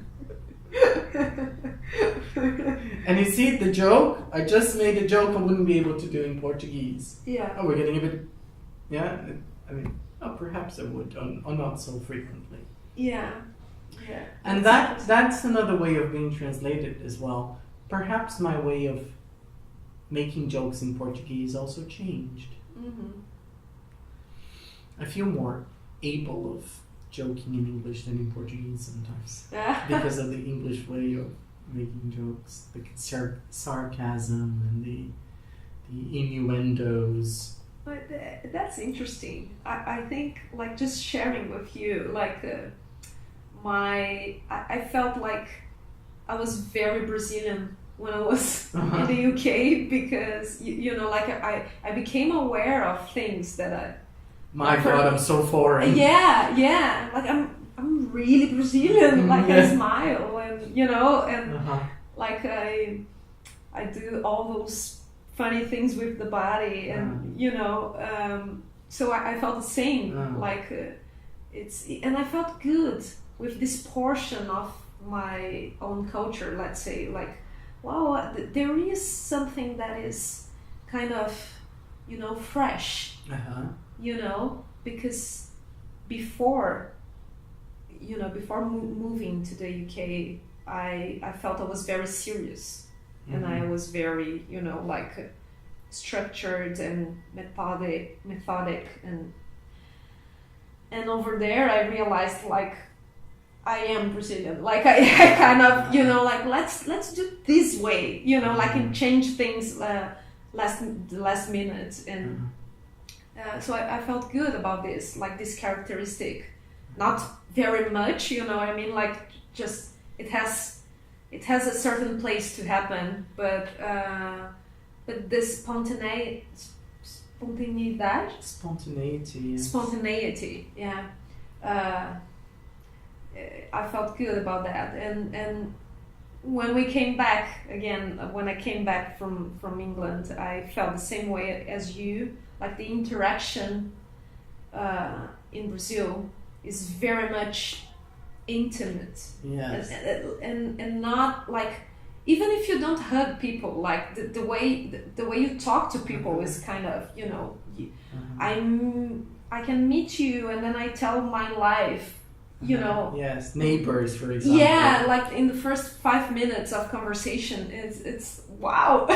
And you see the joke? I just made a joke I wouldn't be able to do in Portuguese. Yeah. Oh, we're getting a bit... Yeah, I mean, perhaps I would, or not so frequently. Yeah. Yeah. And that's another way of being translated as well. Perhaps my way of making jokes in Portuguese also changed. Mm-hmm. I feel more able of joking in English than in Portuguese sometimes. Because of the English way of making jokes, the sarcasm and the innuendos. But that's interesting. I think, like, just sharing with you, like, I felt like I was very Brazilian when I was in the UK, because you know, like I became aware of things that I. My God, I'm so foreign. Yeah. Like I'm really Brazilian. Like I smile, and you know, and like I do all those funny things with the body, and you know, so I felt the same. Like and I felt good with this portion of my own culture. Let's say, like, wow, there is something that is kind of, you know, fresh. You know, because before moving to the UK, I felt I was very serious, and I was very, you know, like structured and methodic, and over there I realized, like, I am Brazilian. Like I kind of, you know, like let's do this way, you know, like, and change things last minute, and so I felt good about this, like this characteristic, not very much, you know what I mean, like just it has a certain place to happen, but but the spontaneity, yeah. I felt good about that, and when we came back again, when I came back from England, I felt the same way as you. Like the interaction in Brazil is very much intimate. Yes. And not like, even if you don't hug people, like the way you talk to people is kind of, you know, I can meet you and then I tell my life, you know. Yes, neighbors, for example. Yeah, like in the first 5 minutes of conversation, it's wow.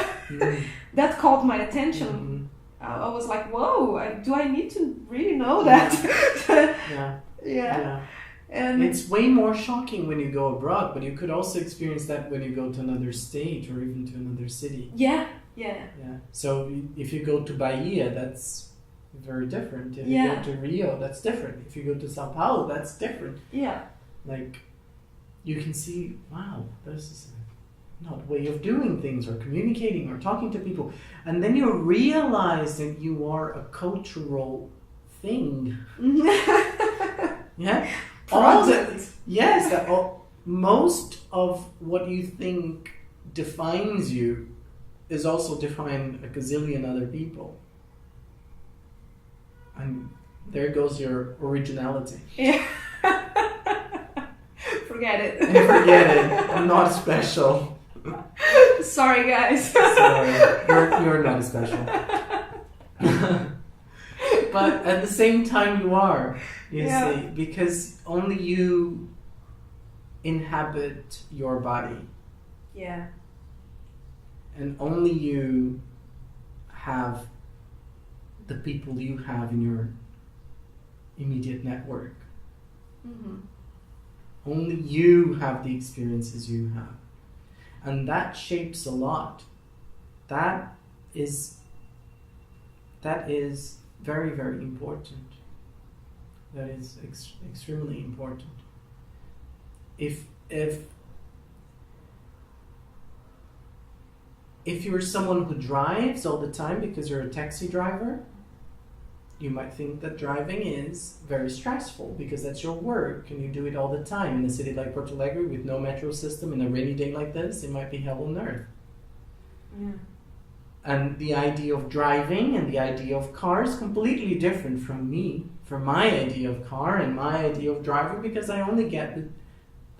That caught my attention. I was like, whoa, do I need to really know that? Yeah. And it's way more shocking when you go abroad, but you could also experience that when you go to another state or even to another city. Yeah. So if you go to Bahia, that's very different. If you go to Rio, that's different. If you go to Sao Paulo, that's different. Yeah. Like, you can see, wow, this is not a way of doing things or communicating or talking to people. And then you realize that you are a cultural thing. Yeah? Most of what you think defines you is also defined a gazillion other people. And there goes your originality. Yeah. Forget it. Forget it. I'm not special. Sorry, guys. Sorry. You're not special. But at the same time you are, you see, because only you inhabit your body. Yeah. And only you have the people you have in your immediate network. Only you have the experiences you have. And that shapes a lot. That is very, very important. That is extremely important. If you're someone who drives all the time because you're a taxi driver, you might think that driving is very stressful because that's your work and you do it all the time. In a city like Porto Alegre with no metro system, in a rainy day like this, it might be hell on earth. Yeah. And the idea of driving and the idea of car is completely different from me, from my idea of car and my idea of driving, because I only get the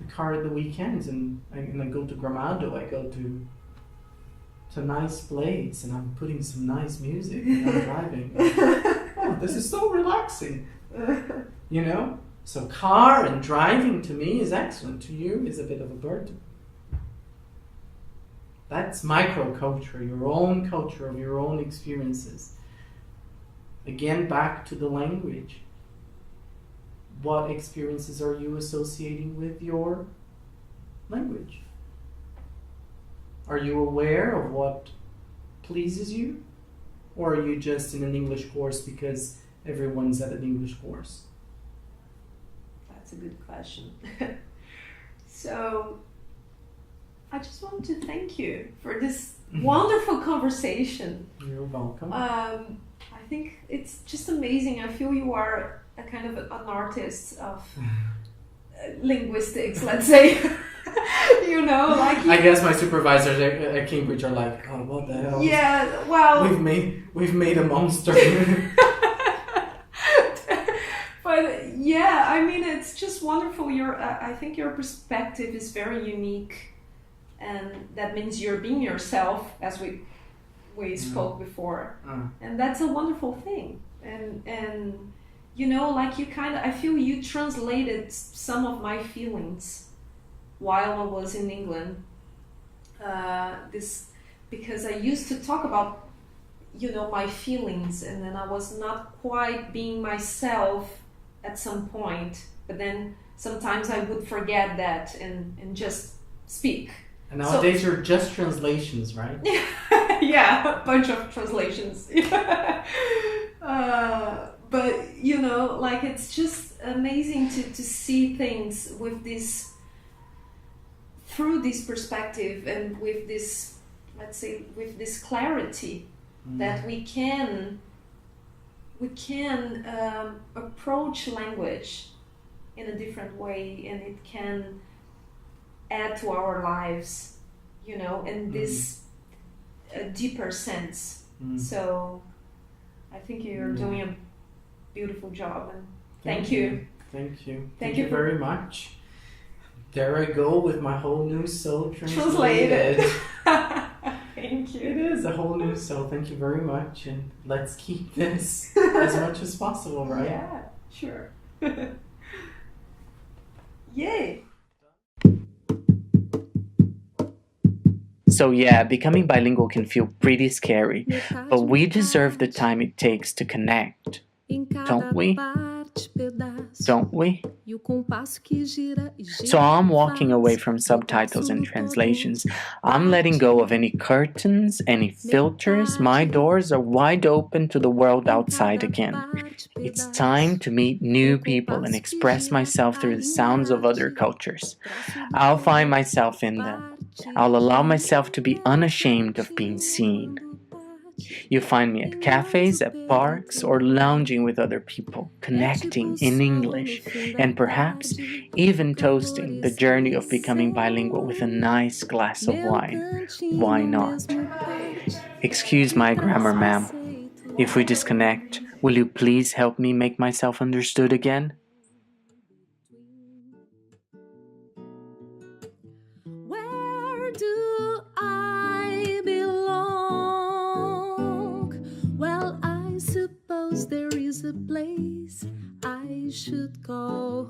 car at the weekends and I go to Gramado, I go to nice place and I'm putting some nice music and I'm driving. Oh, this is so relaxing. You know? So car and driving to me is excellent. To you is a bit of a burden. That's microculture, your own culture of your own experiences. Again, back to the language. What experiences are you associating with your language? Are you aware of what pleases you? Or are you just in an English course because everyone's at an English course? That's a good question. So, I just want to thank you for this wonderful conversation. You're welcome. I think it's just amazing. I feel you are a kind of an artist of linguistics, let's say. You know, like I guess my supervisors at Cambridge are like, oh, what the hell? Yeah, well, we've made a monster. But yeah, I mean, it's just wonderful. I think your perspective is very unique, and that means you're being yourself, as we spoke before, and that's a wonderful thing. And you know, like I feel you translated some of my feelings while I was in England. Because I used to talk about, you know, my feelings, and then I was not quite being myself at some point, but then sometimes I would forget that and just speak. And nowadays you're just translations, right? Yeah, a bunch of translations. But you know, like, it's just amazing to see things with this, through this perspective, and with this let's say, with this clarity that we can approach language in a different way, and it can add to our lives, you know, in this deeper sense. So I think you're doing a beautiful job, and thank you. Thank you. Thank you very much. There I go with my whole new soul Translated. translated. Thank It you. is a whole new soul. Thank you very much, and let's keep this as much as possible, right? Yeah, sure. Yay. So yeah, becoming bilingual can feel pretty scary, but we deserve the time it takes to connect. Don't we? Don't we? So I'm walking away from subtitles and translations. I'm letting go of any curtains, any filters. My doors are wide open to the world outside again. It's time to meet new people and express myself through the sounds of other cultures. I'll find myself in them. I'll allow myself to be unashamed of being seen. You find me at cafes, at parks, or lounging with other people, connecting in English, and perhaps even toasting the journey of becoming bilingual with a nice glass of wine. Why not? Excuse my grammar, ma'am. If we disconnect, will you please help me make myself understood again? Where do I belong? Well, I suppose there is a place I should go.